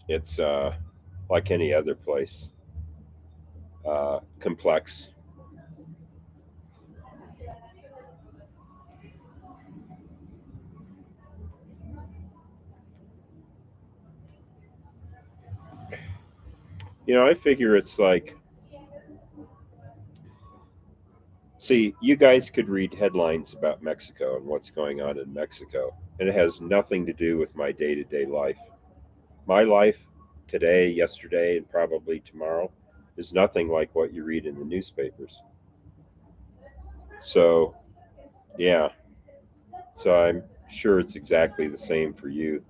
it's like any other place, complex. I figure it's like, see, you guys could read headlines about Mexico and what's going on in Mexico, and it has nothing to do with my day to day life. My life today, yesterday, and probably tomorrow is nothing like what you read in the newspapers. So, yeah, so I'm sure it's exactly the same for you.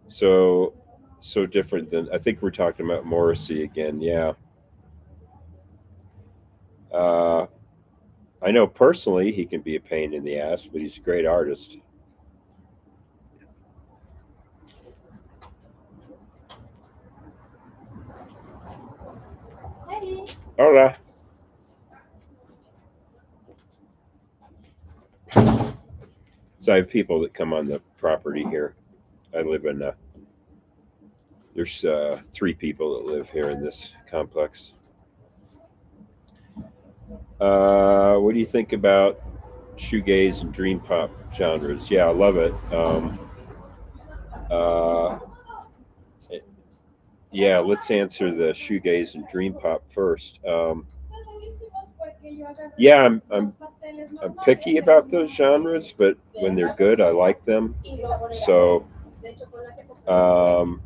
So, so different than I think we're talking about Morrissey again. Yeah. Uh, I know personally he can be a pain in the ass, but he's a great artist. Hola. So I have people that come on the property here. I live in. There's three people that live here in this complex. What do you think about shoegaze and dream pop genres? Yeah, I love it. Uh, yeah, let's answer the shoegaze and dream pop first. Yeah, I'm picky about those genres, but when they're good, I like them. So, um,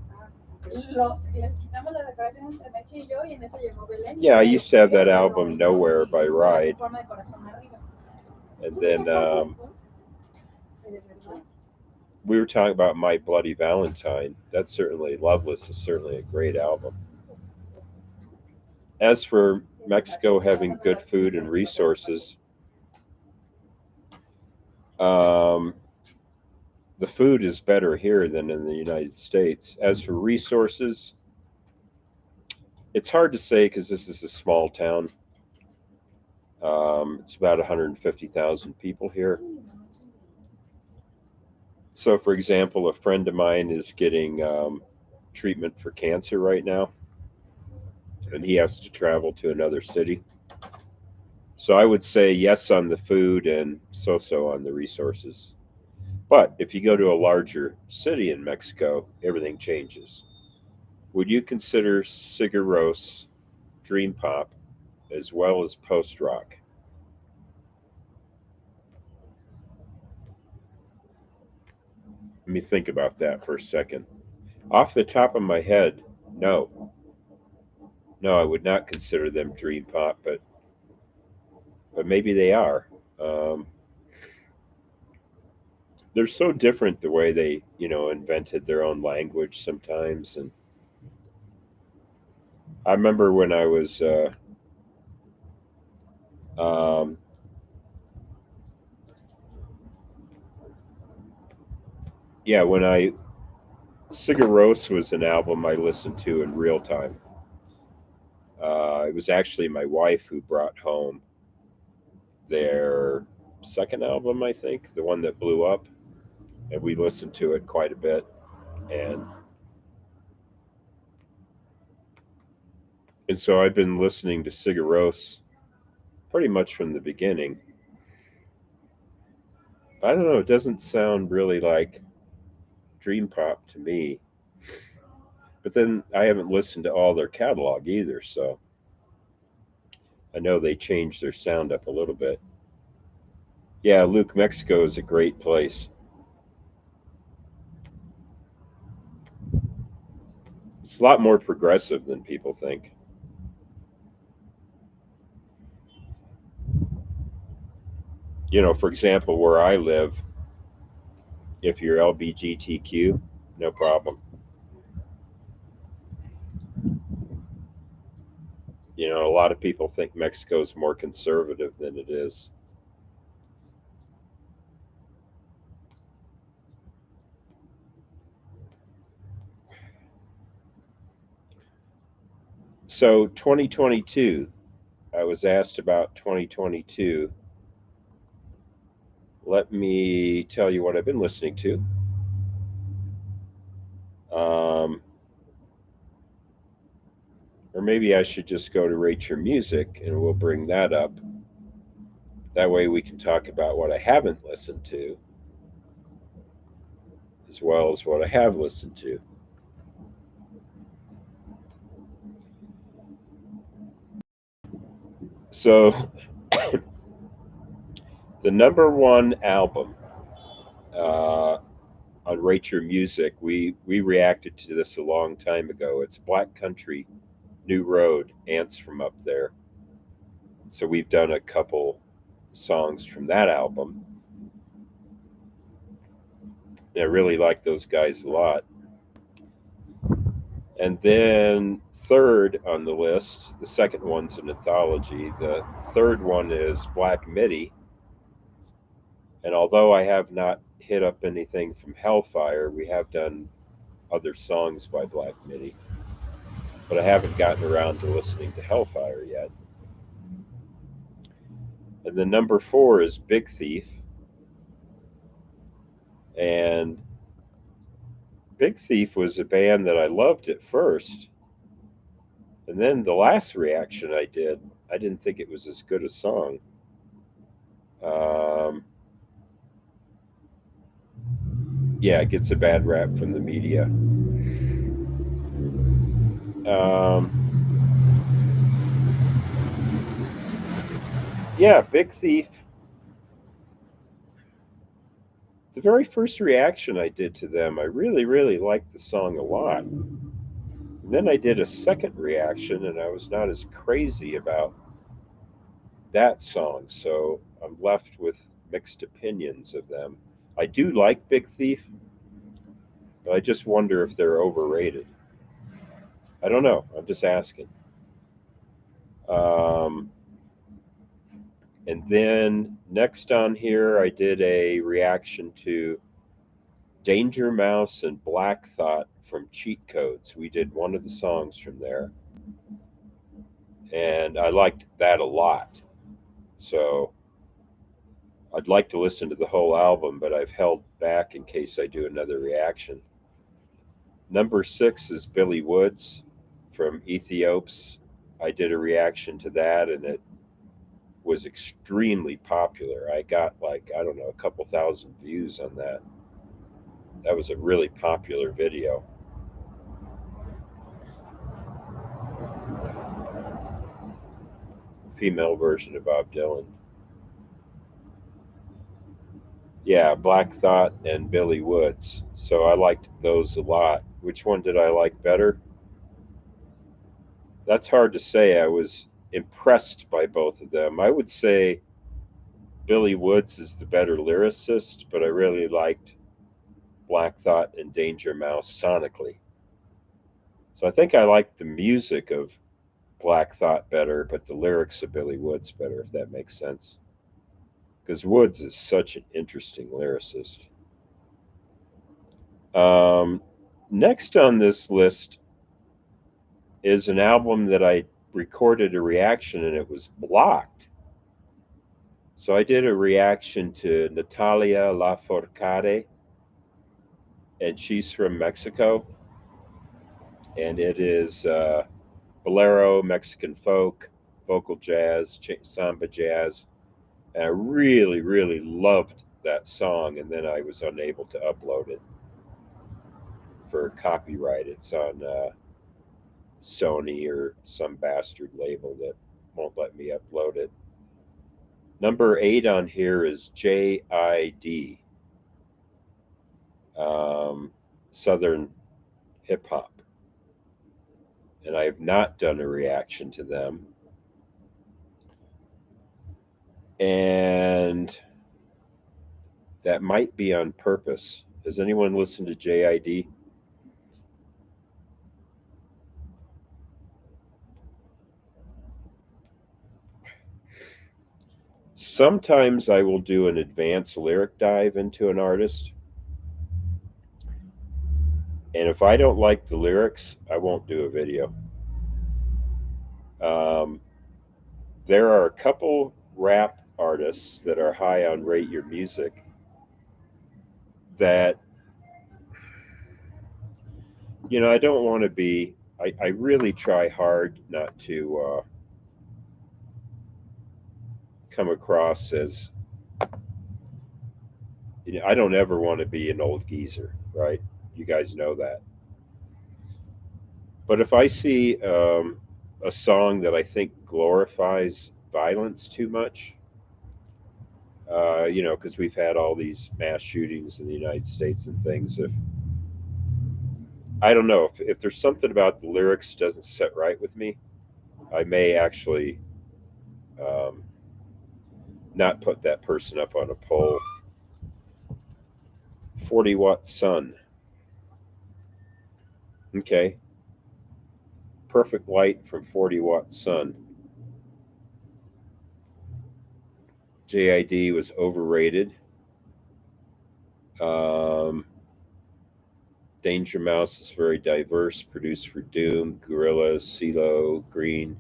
yeah, I used to have that album "Nowhere" by Ride, and then we were talking about My Bloody Valentine. That's certainly Loveless is certainly a great album. As for Mexico having good food and resources, um, the food is better here than in the United States. As for resources, it's hard to say because this is a small town. It's about 150,000 people here. So, for example, a friend of mine is getting treatment for cancer right now, and he has to travel to another city. So, I would say yes on the food and so so on the resources. But if you go to a larger city in Mexico, everything changes. Would you consider Sigur Rós dream pop as well as post rock? Let me think about that for a second. Off the top of my head, no. No, I would not consider them dream pop, but maybe they are. Um, they're so different the way they, invented their own language sometimes. And I remember when I was, um, yeah, when Cigaros was an album I listened to in real time. It was actually my wife who brought home their second album, I think, the one that blew up, and we listened to it quite a bit. And so I've been listening to Cigaros pretty much from the beginning. I don't know, it doesn't sound really like dream pop to me. But then I haven't listened to all their catalog either, so I know they changed their sound up a little bit. Yeah, Luke, Mexico is a great place. It's a lot more progressive than people think. For example, where I live, if you're LBGTQ, no problem. A lot of people think Mexico is more conservative than it is. So, 2022, I was asked about 2022. Let me tell you what I've been listening to. Um, or maybe I should just go to Rate Your Music and we'll bring that up. That way we can talk about what I haven't listened to as well as what I have listened to. So, the number one album uh, on Rate Your Music, we reacted to this a long time ago. It's Black Country, New Road, Ants from Up There. So we've done a couple songs from that album. I really like those guys a lot. And then third on the list, the second one's an anthology. The third one is Black Midi. And although I have not hit up anything from Hellfire, we have done other songs by Black Midi. But I haven't gotten around to listening to Hellfire yet. And then number four is Big Thief. And Big Thief was a band that I loved at first. And then the last reaction I did, I didn't think it was as good a song. Um, yeah, it gets a bad rap from the media. Um, yeah, Big Thief. The very first reaction I did to them, I really, really liked the song a lot. And then I did a second reaction, and I was not as crazy about that song. So I'm left with mixed opinions of them. I do like Big Thief, but I just wonder if they're overrated. I don't know. I'm just asking. Um, and then next on here, I did a reaction to Danger Mouse and Black Thought from Cheat Codes. We did one of the songs from there, and I liked that a lot. So I'd like to listen to the whole album, but I've held back in case I do another reaction. Number six is Billy Woods from Ethiops. I did a reaction to that, and it was extremely popular. I got like, I don't know, a couple thousand views on that. That was a really popular video. Female version of Bob Dylan. Yeah, Black Thought and Billy Woods. So I liked those a lot. Which one did I like better? That's hard to say. I was impressed by both of them. I would say Billy Woods is the better lyricist, but I really liked Black Thought and Danger Mouse sonically. So I think I like the music of Black Thought better, but the lyrics of Billy Woods better, if that makes sense. Because Woods is such an interesting lyricist. Um, Next on this list is an album that I recorded a reaction and it was blocked. So I did a reaction to Natalia Lafourcade, and she's from Mexico, and it is bolero, Mexican folk, vocal jazz, samba jazz. And I really, really loved that song, and then I was unable to upload it for copyright. It's on Sony or some bastard label that won't let me upload it. Number 8 on here is JID, um, Southern Hip Hop. And I have not done a reaction to them. And that might be on purpose. Has anyone listened to JID? Sometimes I will do an advanced lyric dive into an artist. And if I don't like the lyrics, I won't do a video. Um, there are a couple rap artists that are high on Rate Your Music that, I don't want to be, I really try hard not to come across as, I don't ever want to be an old geezer, right? You guys know that. But if I see a song that I think glorifies violence too much, because we've had all these mass shootings in the United States and things. If I don't know if there's something about the lyrics doesn't set right with me, I may actually um, not put that person up on a pole. 40-watt sun. Okay, perfect light from 40-watt sun. JID was overrated. Um, Danger Mouse is very diverse, produced for Doom, Gorillaz, CeeLo, Green,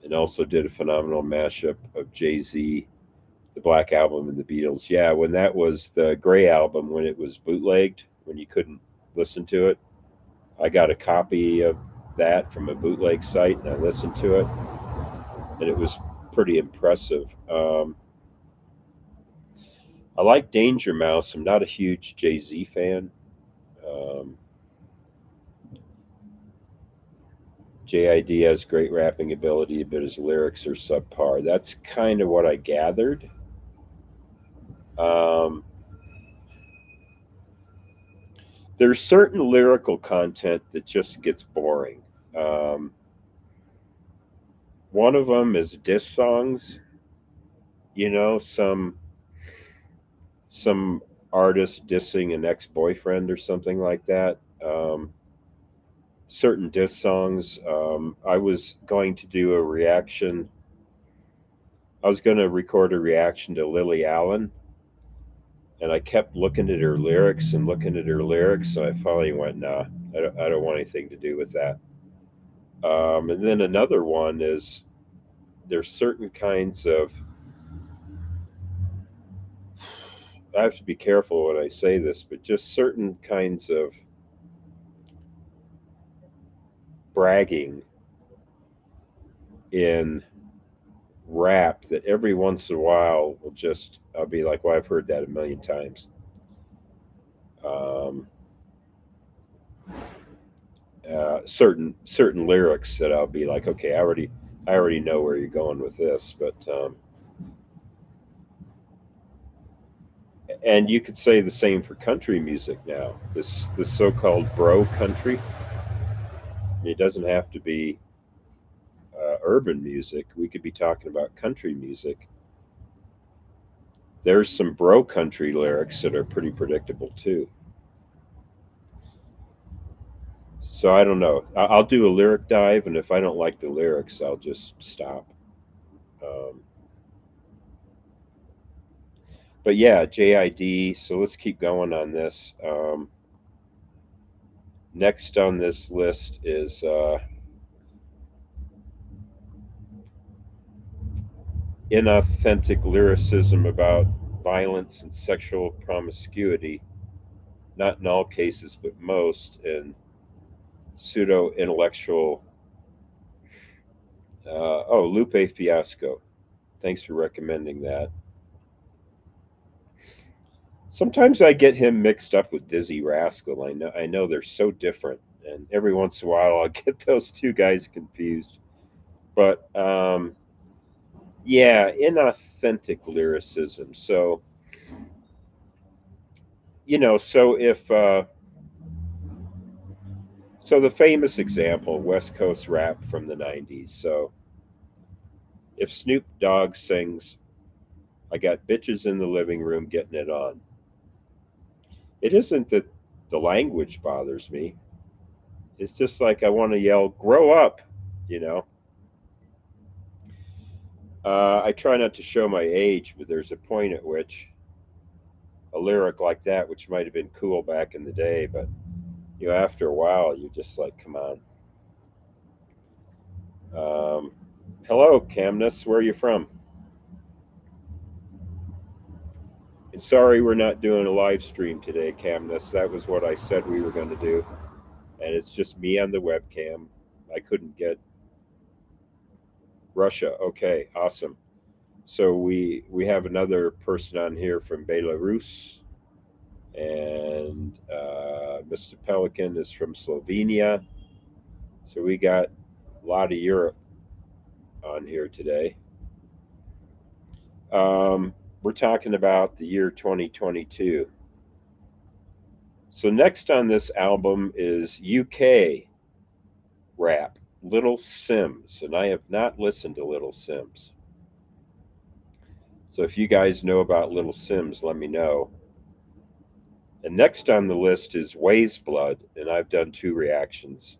and also did a phenomenal mashup of Jay Z, the Black Album, and the Beatles. Yeah, when that was the Gray Album, when it was bootlegged, when you couldn't listen to it, I got a copy of that from a bootleg site and I listened to it, and it was pretty impressive. I like Danger Mouse. I'm not a huge Jay Z fan. Um, JID has great rapping ability, but his lyrics are subpar. That's kind of what I gathered. Um, there's certain lyrical content that just gets boring. Um, One of them is diss songs. Some artist dissing an ex-boyfriend or something like that. Certain diss songs. I was going to do a reaction. I was going to record a reaction to Lily Allen, and I kept looking at her lyrics and looking at her lyrics. So I finally went, nah, I don't want anything to do with that. And then another one is there's certain kinds of, I have to be careful when I say this, but just certain kinds of bragging in rap that every once in a while will just, I'll be like, well, I've heard that a million times. Um, certain lyrics that I'll be like, okay, I already know where you're going with this, but and you could say the same for country music now. This so-called bro country. It doesn't have to be urban music. We could be talking about country music. There's some bro country lyrics that are pretty predictable too. So I don't know. I'll do a lyric dive, and if I don't like the lyrics, I'll just stop. Um, but yeah, JID. So let's keep going on this. Next on this list is inauthentic lyricism about violence and sexual promiscuity, not in all cases, but most, and pseudo intellectual. Oh, Lupe Fiasco. Thanks for recommending that. Sometimes I get him mixed up with Dizzy Rascal. I know they're so different, and every once in a while I'll get those two guys confused. But yeah, inauthentic lyricism. So so if so, the famous example, West Coast rap from the '90s. So if Snoop Dogg sings, "I got bitches in the living room getting it on," it isn't that the language bothers me. It's just like I want to yell, "Grow up," you know. I try not to show my age, but there's a point at which a lyric like that, which might have been cool back in the day, but after a while, you're just like, come on. Um, Hello, Camnus. Where are you from? And sorry, we're not doing a live stream today, Camnus. That was what I said we were going to do, and it's just me on the webcam. I couldn't get Russia. Okay, awesome. So we have another person on here from Belarus, and Mr. Pelican is from Slovenia. So we got a lot of Europe on here today. We're talking about the year 2022. So next on this album is UK rap, Little Sims, and I have not listened to Little Sims. So if you guys know about Little Sims, let me know. And next on the list is Ways Blood, and I've done two reactions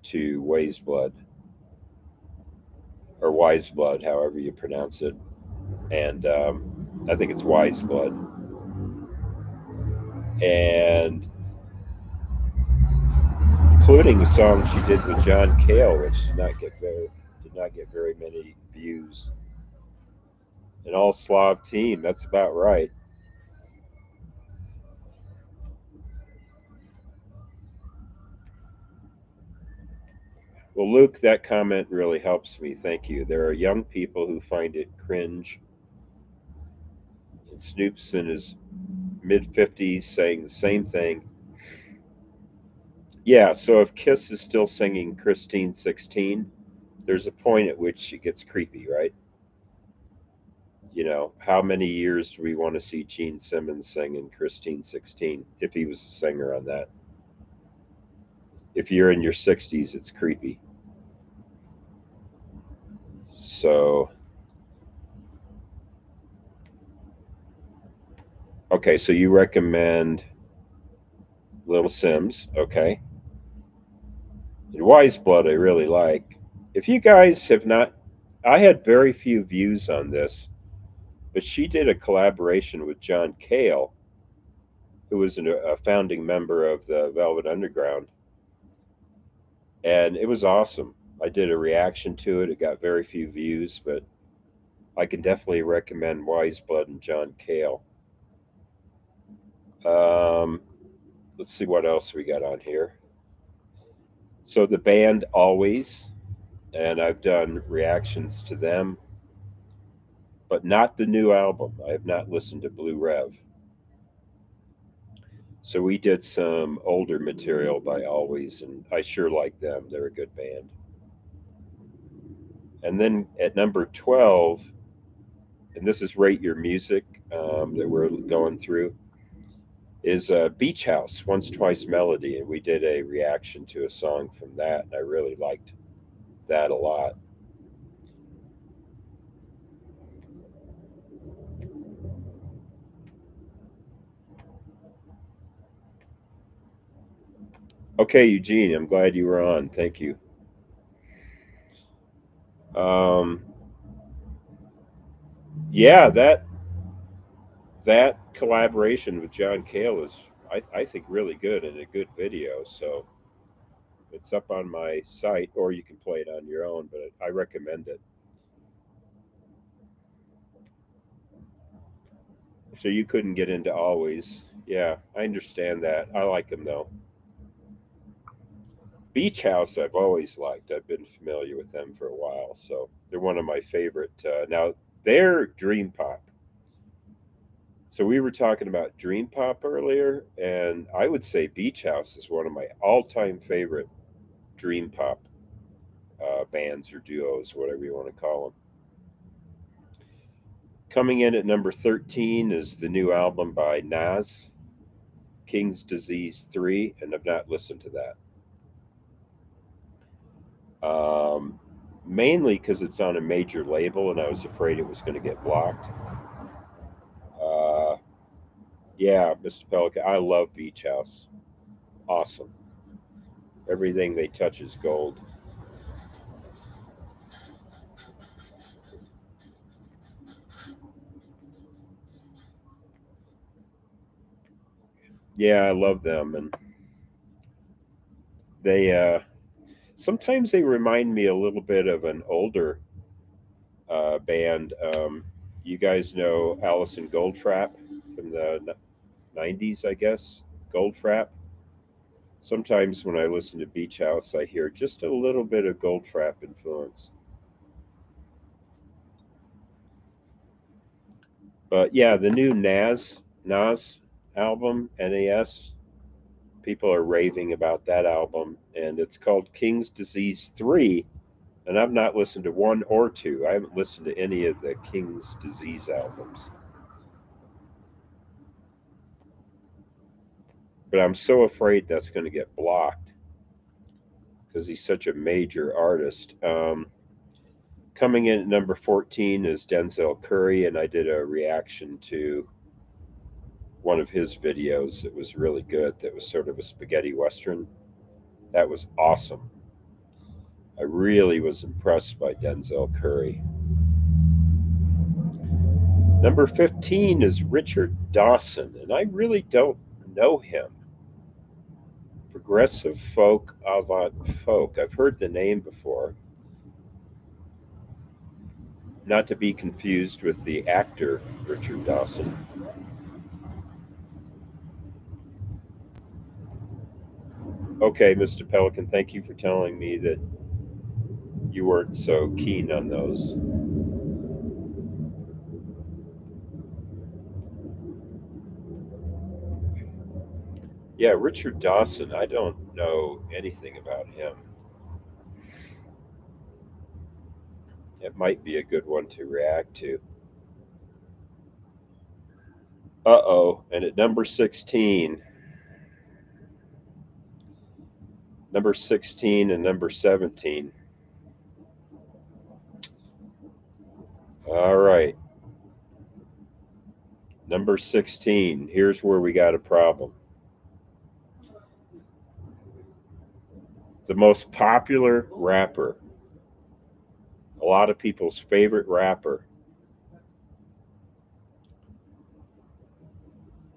to Ways Blood, or Wise Blood, however you pronounce it. And I think it's Wise Blood. And including the song she did with John Cale, which did not get very many views. An all Slav team, that's about right. Well, Luke, that comment really helps me. Thank you. There are young people who find it cringe, and Snoop's in his mid 50s saying the same thing. Yeah, so if Kiss is still singing Christine 16, there's a point at which it gets creepy, right? How many years do we want to see Gene Simmons sing in Christine 16 if he was a singer on that? If you're in your 60s, it's creepy. So, okay, so you recommend Little Sims, okay. And Wise Blood, I really like. If you guys have not, I had very few views on this, but she did a collaboration with John Cale, who was a founding member of the Velvet Underground, and it was awesome. I did a reaction to it. It got very few views, but I can definitely recommend Wise Blood and John Cale. Um, let's see what else we got on here. So the band Always, and I've done reactions to them, but not the new album. I have not listened to Blue Rev. So we did some older material by Always, and I sure like them. They're a good band. And then at number 12, and this is Rate Your Music that we're going through, is Beach House, Once Twice Melody. And we did a reaction to a song from that, and I really liked that a lot. Okay, Eugene, I'm glad you were on. Thank you. Um, yeah, that collaboration with John Cale is, I think, really good and a good video. So it's up on my site, or you can play it on your own, but I recommend it. So you couldn't get into Always. Yeah, I understand that. I like them though. Beach House, I've always liked. I've been familiar with them for a while, so they're one of my favorite. Now they're Dream Pop. So we were talking about Dream Pop earlier, and I would say Beach House is one of my all-time favorite Dream Pop bands or duos, whatever you want to call them. Coming in at number 13 is the new album by Nas, King's Disease 3, and I've not listened to that. Mainly because it's on a major label and I was afraid it was going to get blocked. Uh, yeah, Mr. Pelican, I love Beach House. Awesome. Everything they touch is gold. Yeah, I love them. And they, sometimes they remind me a little bit of an older band. You guys know Allison Goldfrapp from the 90s, I guess? Goldfrapp. Sometimes when I listen to Beach House, I hear just a little bit of Goldfrapp influence. But yeah, the new Nas album, NAS, people are raving about that album, and it's called King's Disease 3. And I've not listened to one or two. I haven't listened to any of the King's Disease albums. But I'm so afraid that's going to get blocked because he's such a major artist. Coming in at number 14 is Denzel Curry, and I did a reaction to one of his videos that was really good, that was sort of a spaghetti western. That was awesome. I really was impressed by Denzel Curry. Number 15 is Richard Dawson, and I really don't know him. Progressive folk, avant folk. I've heard the name before. Not to be confused with the actor Richard Dawson. Okay, Mr. Pelican, thank you for telling me that you weren't so keen on those. Yeah, Richard Dawson, I don't know anything about him. It might be a good one to react to. Uh oh, and at number 16 and number 17. All right, number 16. Here's where we got a problem. The most popular rapper, a lot of people's favorite rapper.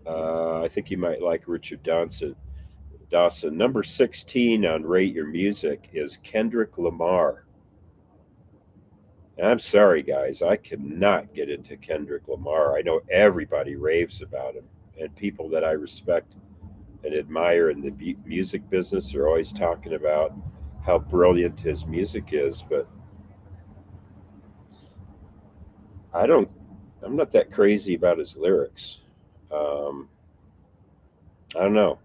I think you might like Richard Dawson. Dawson. Number 16 on Rate Your Music is Kendrick Lamar. And I'm sorry, guys, I cannot get into Kendrick Lamar. I know everybody raves about him, and people that I respect and admire in the music business are always talking about how brilliant his music is, but I don't. I'm not that crazy about his lyrics. Um, I don't know.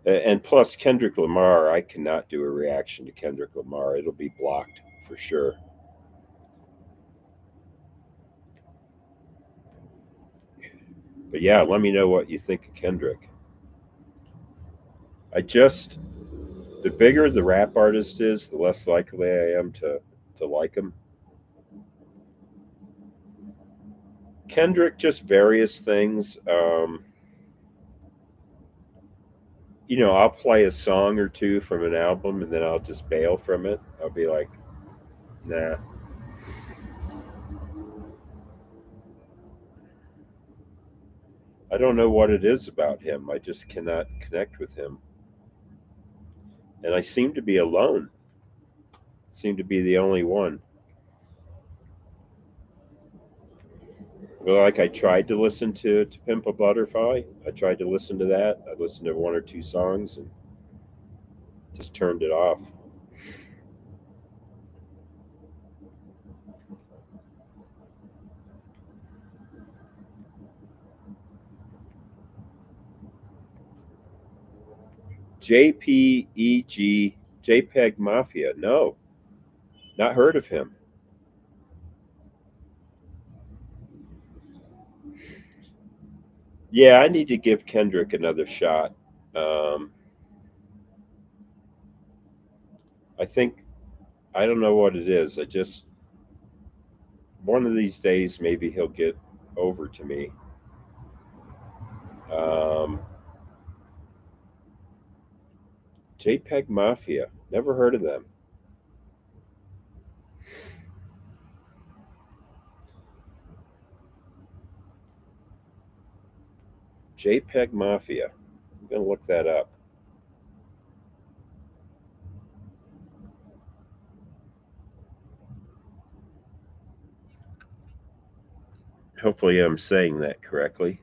And plus, Kendrick Lamar, I cannot do a reaction to Kendrick Lamar. It'll be blocked for sure. But yeah, let me know what you think of Kendrick. I just, the bigger the rap artist is, the less likely I am to like him. Kendrick, just various things. I'll play a song or two from an album and then I'll just bail from it. I'll be like, nah. I don't know what it is about him. I just cannot connect with him. And I seem to be alone. Seem to be the only one. Well, like I tried to listen to Pimp a Butterfly. I tried to listen to that. I listened to one or two songs and just turned it off. JPEG, JPEG Mafia. No, not heard of him. Yeah, I need to give Kendrick another shot. Um, I think, I don't know what it is. I just, one of these days, maybe he'll get over to me. Um, JPEG Mafia. Never heard of them. JPEG Mafia. I'm going to look that up. Hopefully, I'm saying that correctly.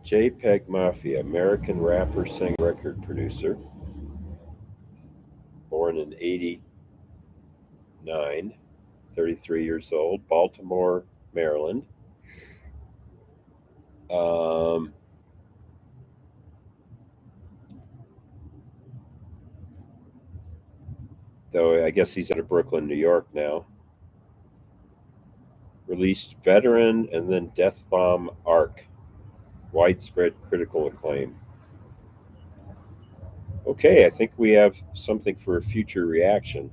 JPEG Mafia, American rapper, singer, record producer, born in '89, 33 years old, Baltimore, Maryland. Um, though I guess he's out of Brooklyn, New York now. Released Veteran and then Death Bomb Arc. Widespread critical acclaim. Okay, I think we have something for a future reaction.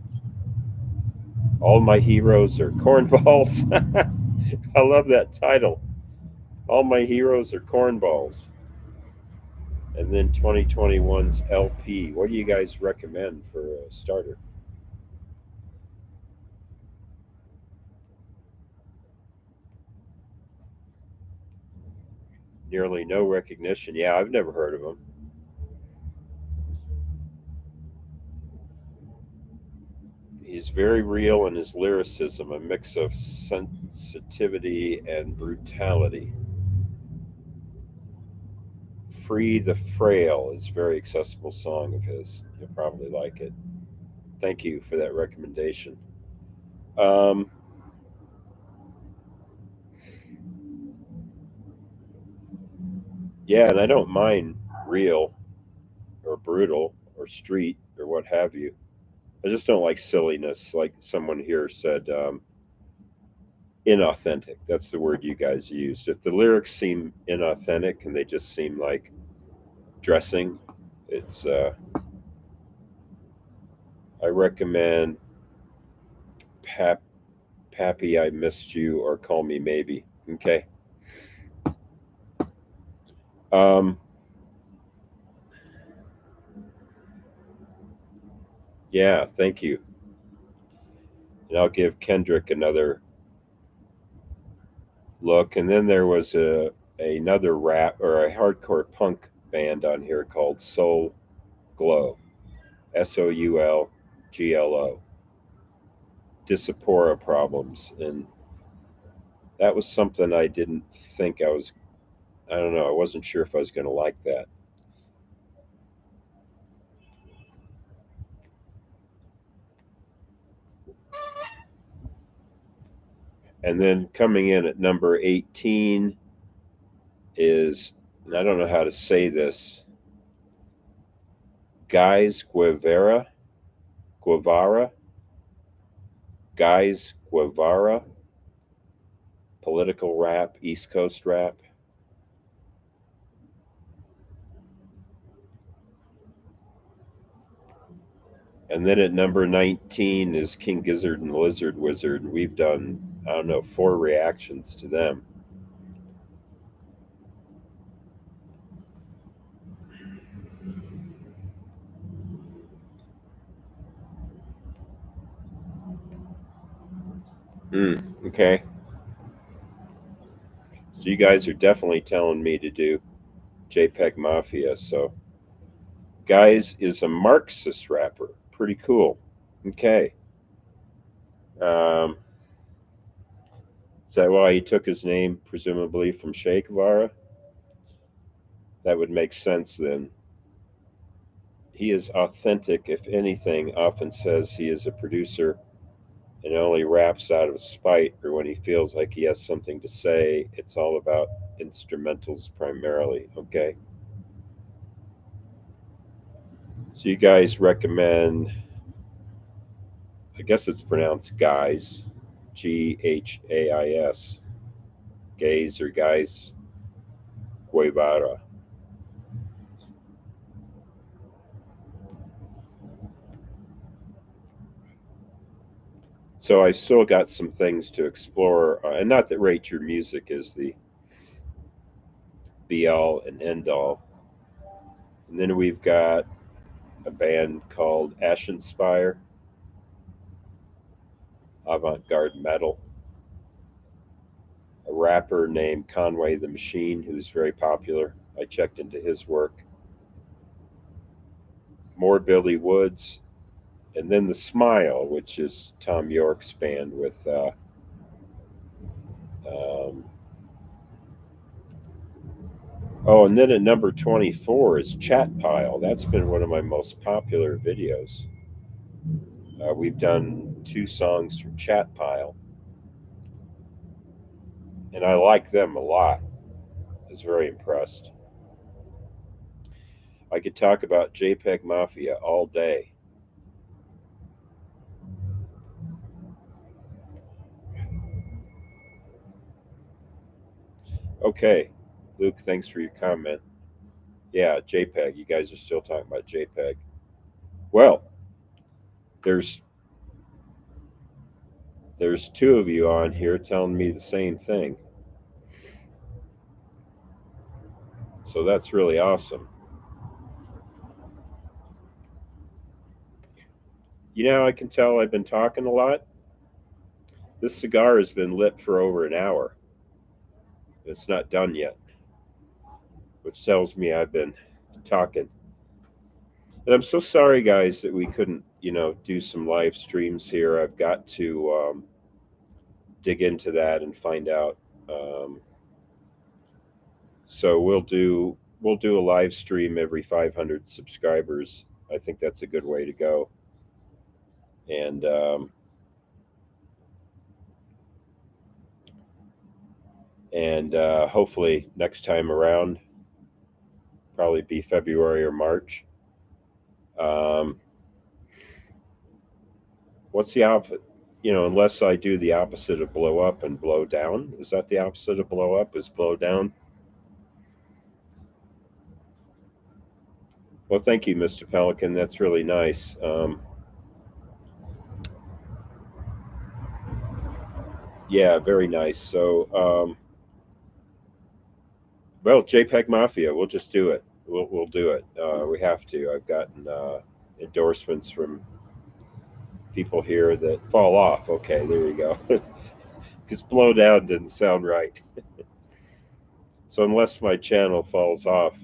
All my heroes are cornballs. I love that title. All my heroes are cornballs. And then 2021's LP. What do you guys recommend for a starter? Nearly no recognition. Yeah, I've never heard of him. He's very real in his lyricism, a mix of sensitivity and brutality. Free the Frail is a very accessible song of his. You'll probably like it. Thank you for that recommendation. Um, yeah, and I don't mind real or brutal or street or what have you. I just don't like silliness, like someone here said, inauthentic. That's the word you guys used. If the lyrics seem inauthentic and they just seem like dressing, it's. I recommend Pap, Pappy, I Missed You, or Call Me Maybe. Okay. Um, yeah, thank you. And I'll give Kendrick another look. And then there was another rap or a hardcore punk band on here called Soul Glow, Soulglo. Disapora Problems, and that was something I didn't think I was. I don't know. I wasn't sure if I was going to like that. And then coming in at number 18 is, and I don't know how to say this, Guys Guevara, Guys Guevara, political rap, East Coast rap. And then at number 19 is King Gizzard and Lizard Wizard. And we've done, I don't know, 4 reactions to them. Okay. So you guys are definitely telling me to do JPEG Mafia. So Guys is a Marxist rapper. Pretty cool. Okay. Um, is that why he took his name, presumably from Che Guevara? That would make sense then. He is authentic, if anything, often says he is a producer and only raps out of spite or when he feels like he has something to say. It's all about instrumentals primarily. Okay. So you guys recommend, I guess it's pronounced Guys, Ghais, Gays or Guys Guevara. So I still got some things to explore, and not that Rate Your Music is the be all and end all. And then we've got a band called Ashenspire, avant garde metal. A rapper named Conway the Machine, who's very popular. I checked into his work. More Billy Woods, and then The Smile, which is Tom York's band with um, oh, and then at number 24 is Chat Pile. That's been one of my most popular videos. We've done two songs from Chat Pile, and I like them a lot. I was very impressed. I could talk about JPEG Mafia all day. Okay, Luke, thanks for your comment. Yeah, JPEG. You guys are still talking about JPEG. Well, there's there's two of you on here telling me the same thing. So that's really awesome. You know, I can tell I've been talking a lot. This cigar has been lit for over an hour. It's not done yet, which tells me I've been talking. And I'm so sorry, guys, that we couldn't, do some live streams here. I've got to dig into that and find out. Um, so we'll do a live stream every 500 subscribers. I think that's a good way to go. And hopefully next time around, probably be February or March. Um, what's the opposite? Unless I do the opposite of blow up and blow down. Is that the opposite of blow up? Is blow down? Well, thank you, Mr. Pelican. That's really nice. Yeah, very nice. So, well, JPEG Mafia, we'll just do it. We'll do it. We have to. I've gotten endorsements from people here that fall off. Okay, there you go. Because blow down didn't sound right. So unless my channel falls off,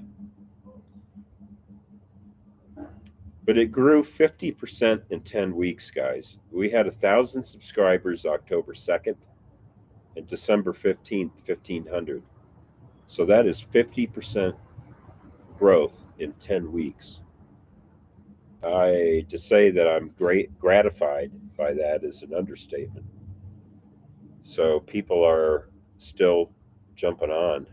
but it grew 50% in 10 weeks, guys. We had 1,000 subscribers October 2nd, and December 15th, 1,500. So that is 50% growth in 10 weeks. To say that I'm great gratified by that is an understatement. So people are still jumping on.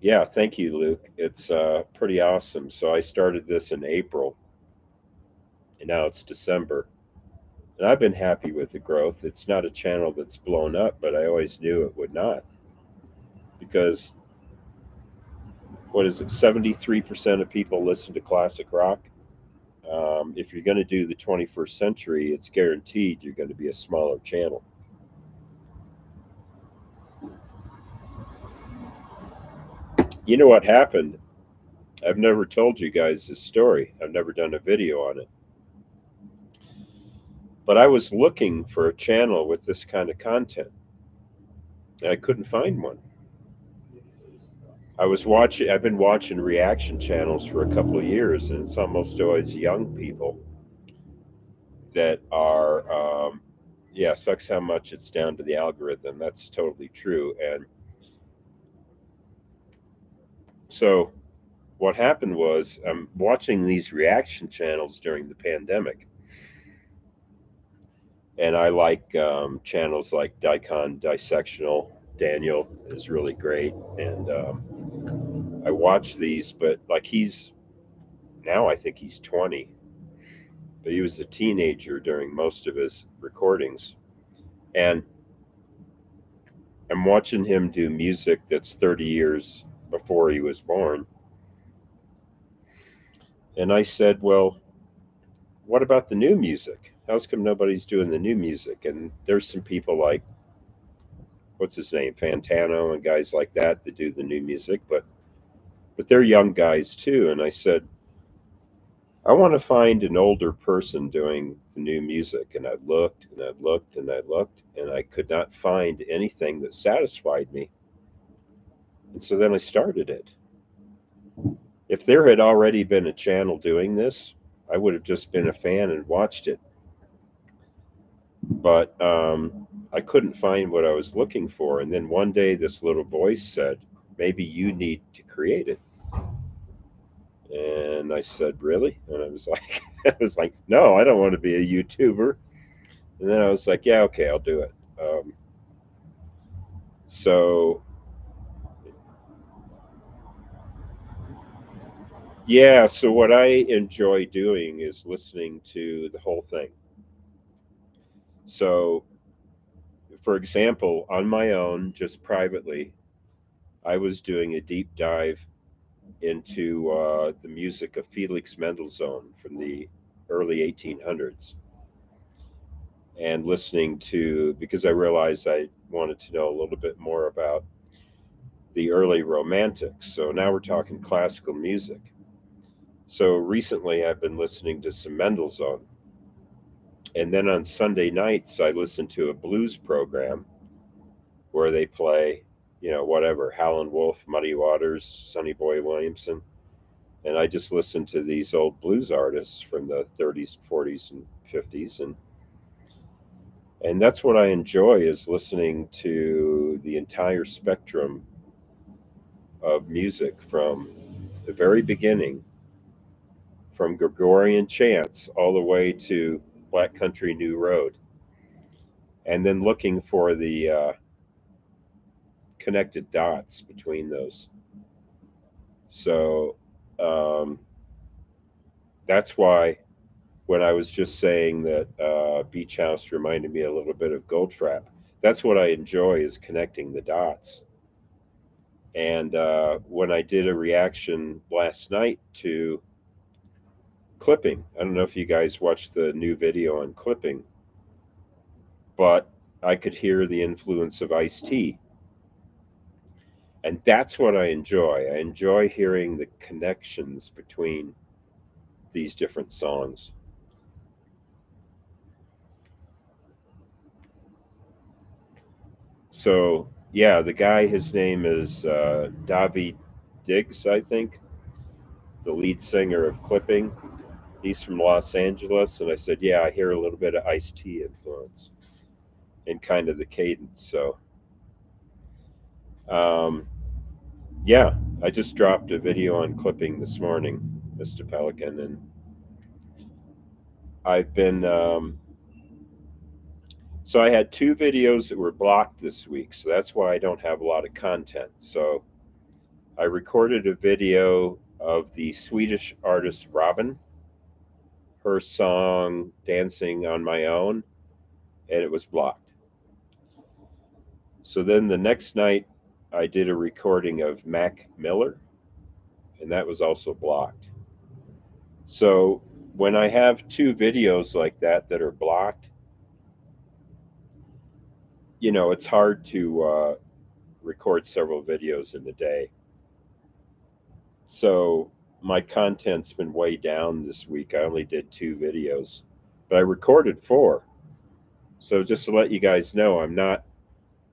Yeah, thank you, Luke. It's pretty awesome. So I started this in April, and now it's December. And I've been happy with the growth. It's not a channel that's blown up, but I always knew it would not. Because, what is it, 73% of people listen to classic rock? If you're going to do the 21st century, it's guaranteed you're going to be a smaller channel. You know what happened? I've never told you guys this story. I've never done a video on it. But I was looking for a channel with this kind of content, and I couldn't find one. I've been watching reaction channels for a couple of years, and it's almost always young people that are, yeah, sucks how much it's down to the algorithm. That's totally true. And so what happened was I'm watching these reaction channels during the pandemic, and I like channels like Daikon Dissectional. Daniel is really great, and I watch these. But like I think he's 20, but he was a teenager during most of his recordings, and I'm watching him do music that's 30 years before he was born. And I said, well, what about the new music? How's come nobody's doing the new music? And there's some people like, what's his name, Fantano and guys like that do the new music, but they're young guys too. And I said, I want to find an older person doing the new music. And I looked and I looked and I looked, and I could not find anything that satisfied me. And so then I started it. If there had already been a channel doing this, I would have just been a fan and watched it. But I couldn't find what I was looking for. And then one day, this little voice said, maybe you need to create it. And I said, really? And I was like, no, I don't want to be a YouTuber. And then I was like, yeah, okay, I'll do it. So yeah, so what I enjoy doing is listening to the whole thing. So, for example, on my own, just privately, I was doing a deep dive into the music of Felix Mendelssohn from the early 1800s, and listening to, because I realized I wanted to know a little bit more about the early romantics. So now we're talking classical music. So recently I've been listening to some Mendelssohn. And then on Sunday nights, I listen to a blues program where they play, whatever, Howlin' Wolf, Muddy Waters, Sonny Boy Williamson. And I just listen to these old blues artists from the 30s, 40s, and 50s. And that's what I enjoy, is listening to the entire spectrum of music from the very beginning, from Gregorian chants all the way to Black Country New Road, and then looking for the connected dots between those. So um, that's why when I was just saying that Beach House reminded me a little bit of Goldfrapp, that's what I enjoy, is connecting the dots. And when I did a reaction last night to clipping, I don't know if you guys watched the new video on clipping, but I could hear the influence of Ice-T. And that's what I enjoy. I enjoy hearing the connections between these different songs. So, yeah, the guy, his name is David Diggs, I think, the lead singer of Clipping. He's from Los Angeles. And I said, yeah, I hear a little bit of Ice-T influence in kind of the cadence. So, um, yeah, I just dropped a video on Clipping this morning, Mr. Pelican. And I've been, so I had two videos that were blocked this week. So that's why I don't have a lot of content. So I recorded a video of the Swedish artist Robin, her song Dancing on My Own, and it was blocked. So then the next night, I did a recording of Mac Miller, and that was also blocked. So when I have two videos like that are blocked, it's hard to record several videos in a day. So my content's been way down this week. I only did two videos, but I recorded four. So just to let you guys know, I'm not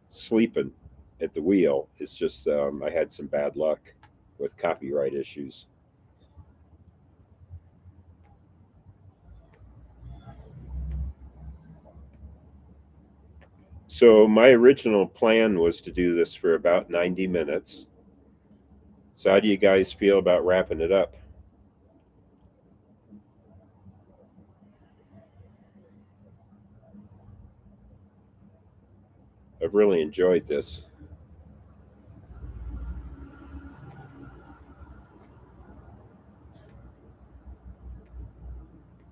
sleeping at the wheel. It's just I had some bad luck with copyright issues. So my original plan was to do this for about 90 minutes. So how do you guys feel about wrapping it up? I've really enjoyed this.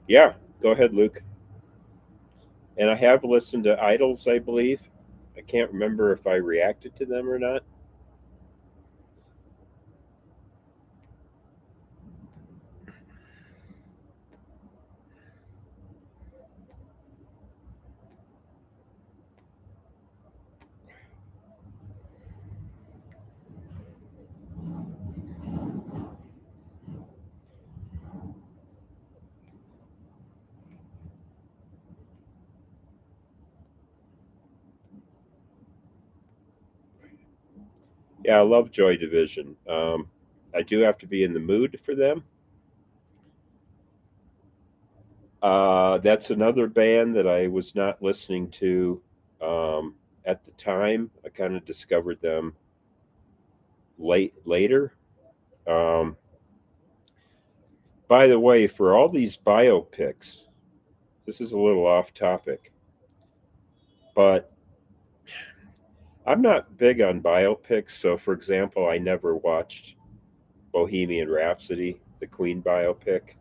Yeah, go ahead, Luke. And I have listened to Idols, I believe. I can't remember if I reacted to them or not. Yeah, I love Joy Division. I do have to be in the mood for them. That's another band that I was not listening to at the time. I kind of discovered them later. Um, by the way, for all these biopics, this is a little off topic, but I'm not big on biopics. So, for example, I never watched Bohemian Rhapsody, the Queen biopic,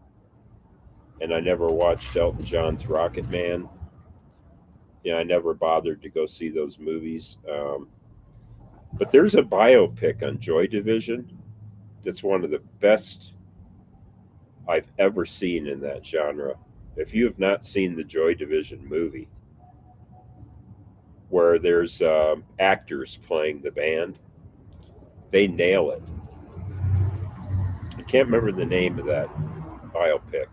and I never watched Elton John's Rocket Man. I never bothered to go see those movies. But there's a biopic on Joy Division that's one of the best I've ever seen in that genre. If you have not seen the Joy Division movie, where there's actors playing the band, they nail it. I can't remember the name of that biopic,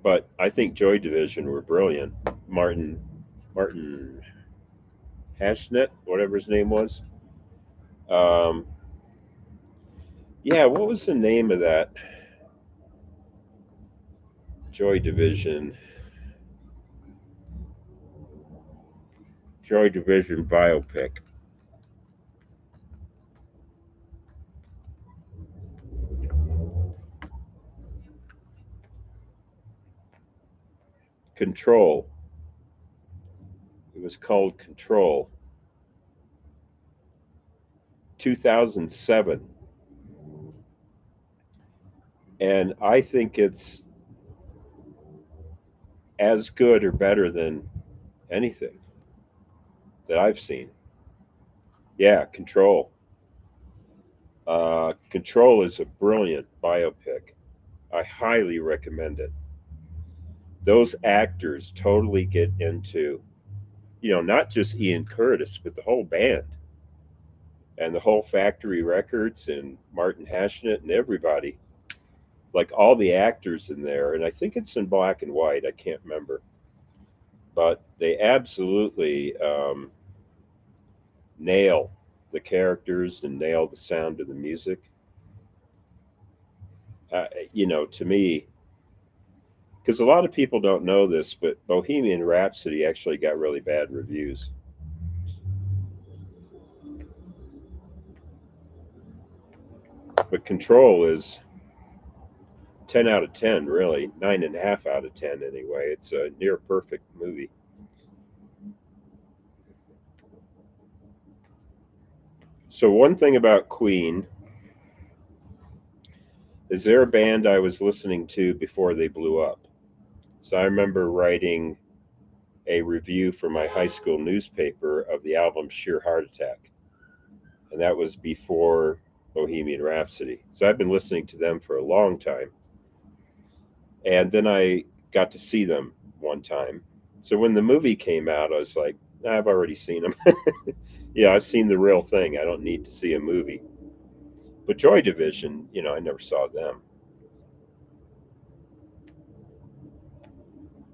but I think Joy Division were brilliant. Martin Hashnet, whatever his name was. Um, yeah, what was the name of that Joy Division? Joy Division biopic. Control. It was called Control. 2007. And I think it's as good or better than anything that I've seen. Yeah, Control. Control is a brilliant biopic. I highly recommend it. Those actors totally get into, not just Ian Curtis, but the whole band and the whole Factory Records and Martin Hashnet and everybody. Like all the actors in there. And I think it's in black and white. I can't remember. But they absolutely nail the characters and nail the sound of the music. To me, because a lot of people don't know this, but Bohemian Rhapsody actually got really bad reviews. But Control is 10 out of 10, really. 9.5 out of 10, anyway. It's a near perfect movie. So, one thing about Queen is they're a band I was listening to before they blew up. So, I remember writing a review for my high school newspaper of the album Sheer Heart Attack. And that was before Bohemian Rhapsody. So I've been listening to them for a long time. And then I got to see them one time. So when the movie came out, I was like, I've already seen them. Yeah, I've seen the real thing. I don't need to see a movie. But Joy Division, I never saw them.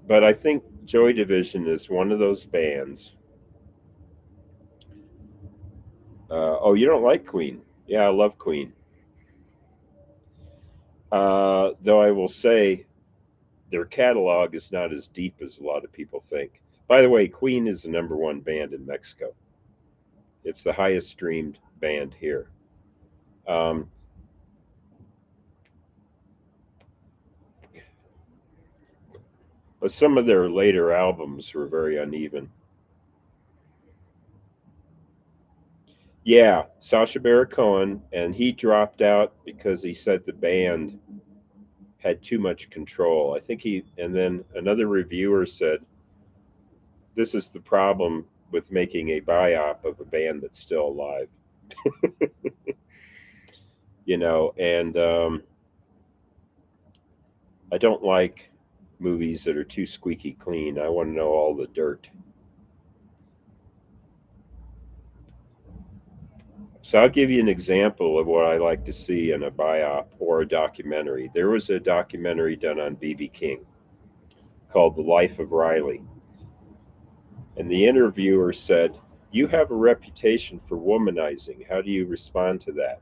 But I think Joy Division is one of those bands. Oh, you don't like Queen? Yeah, I love Queen. Though I will say their catalog is not as deep as a lot of people think. By the way, Queen is the number one band in Mexico. It's the highest streamed band here. Um, but some of their later albums were very uneven. Yeah, Sacha Baron Cohen, and he dropped out because he said the band had too much control. I think and then another reviewer said, this is the problem with making a biop of a band that's still alive, and I don't like movies that are too squeaky clean. I want to know all the dirt. So I'll give you an example of what I like to see in a biop or a documentary. There was a documentary done on B.B. King called The Life of Riley. And the interviewer said, you have a reputation for womanizing. How do you respond to that?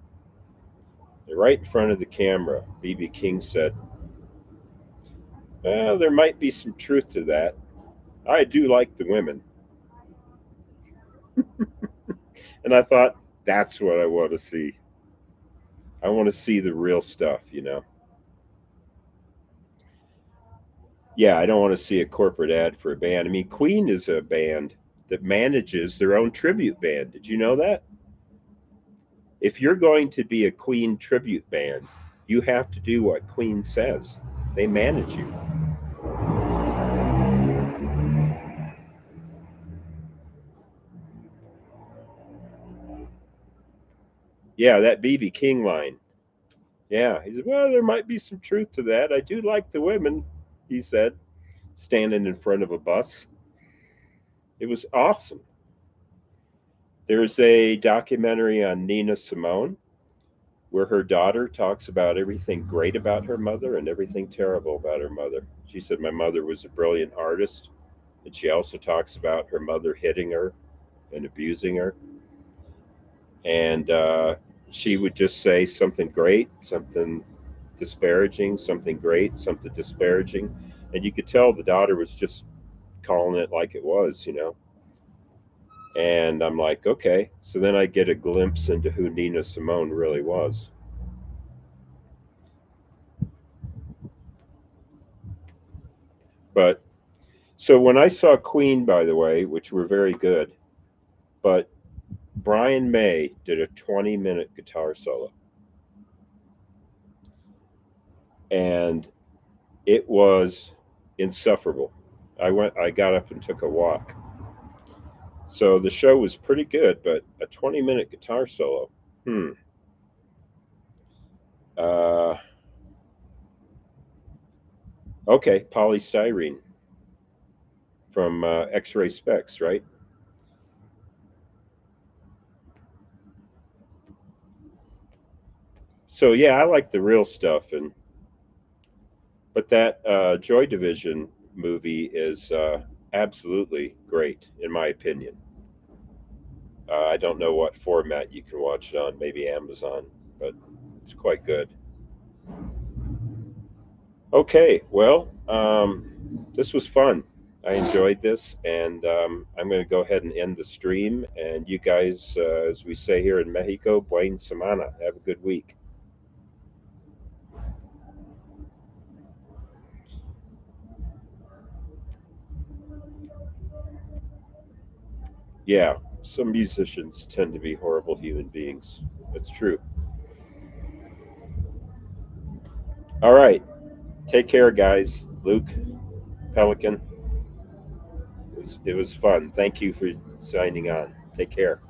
And right in front of the camera, B.B. King said, well, there might be some truth to that. I do like the women. And I thought, that's what I want to see. I want to see the real stuff. Yeah, I don't want to see a corporate ad for a band. I mean, Queen is a band that manages their own tribute band. Did you know that? If you're going to be a Queen tribute band, you have to do what Queen says. They manage you. Yeah, that BB King line. Yeah, he said, well, there might be some truth to that. I do like the women, he said, standing in front of a bus. It was awesome. There's a documentary on Nina Simone where her daughter talks about everything great about her mother and everything terrible about her mother. She said, my mother was a brilliant artist. And she also talks about her mother hitting her and abusing her. And she would just say something great, something disparaging, something great, something disparaging. And you could tell the daughter was just calling it like it was. And I'm like, okay. So then I get a glimpse into who Nina Simone really was. But so when I saw Queen, by the way, which were very good, but Brian May did a 20-minute guitar solo. And it was insufferable. I got up and took a walk. So the show was pretty good, but a 20-minute guitar solo. Hmm. Uh, okay, polystyrene from X-Ray Specs, right? So yeah, I like the real stuff, but that Joy Division movie is absolutely great in my opinion. I don't know what format you can watch it on, maybe Amazon, but it's quite good. Okay, well, this was fun. I enjoyed this, and I'm going to go ahead and end the stream. And you guys, as we say here in Mexico, buen semana. Have a good week. Yeah, some musicians tend to be horrible human beings. That's true. All right, take care, guys. Luke, Pelican, it was fun. Thank you for signing on. Take care.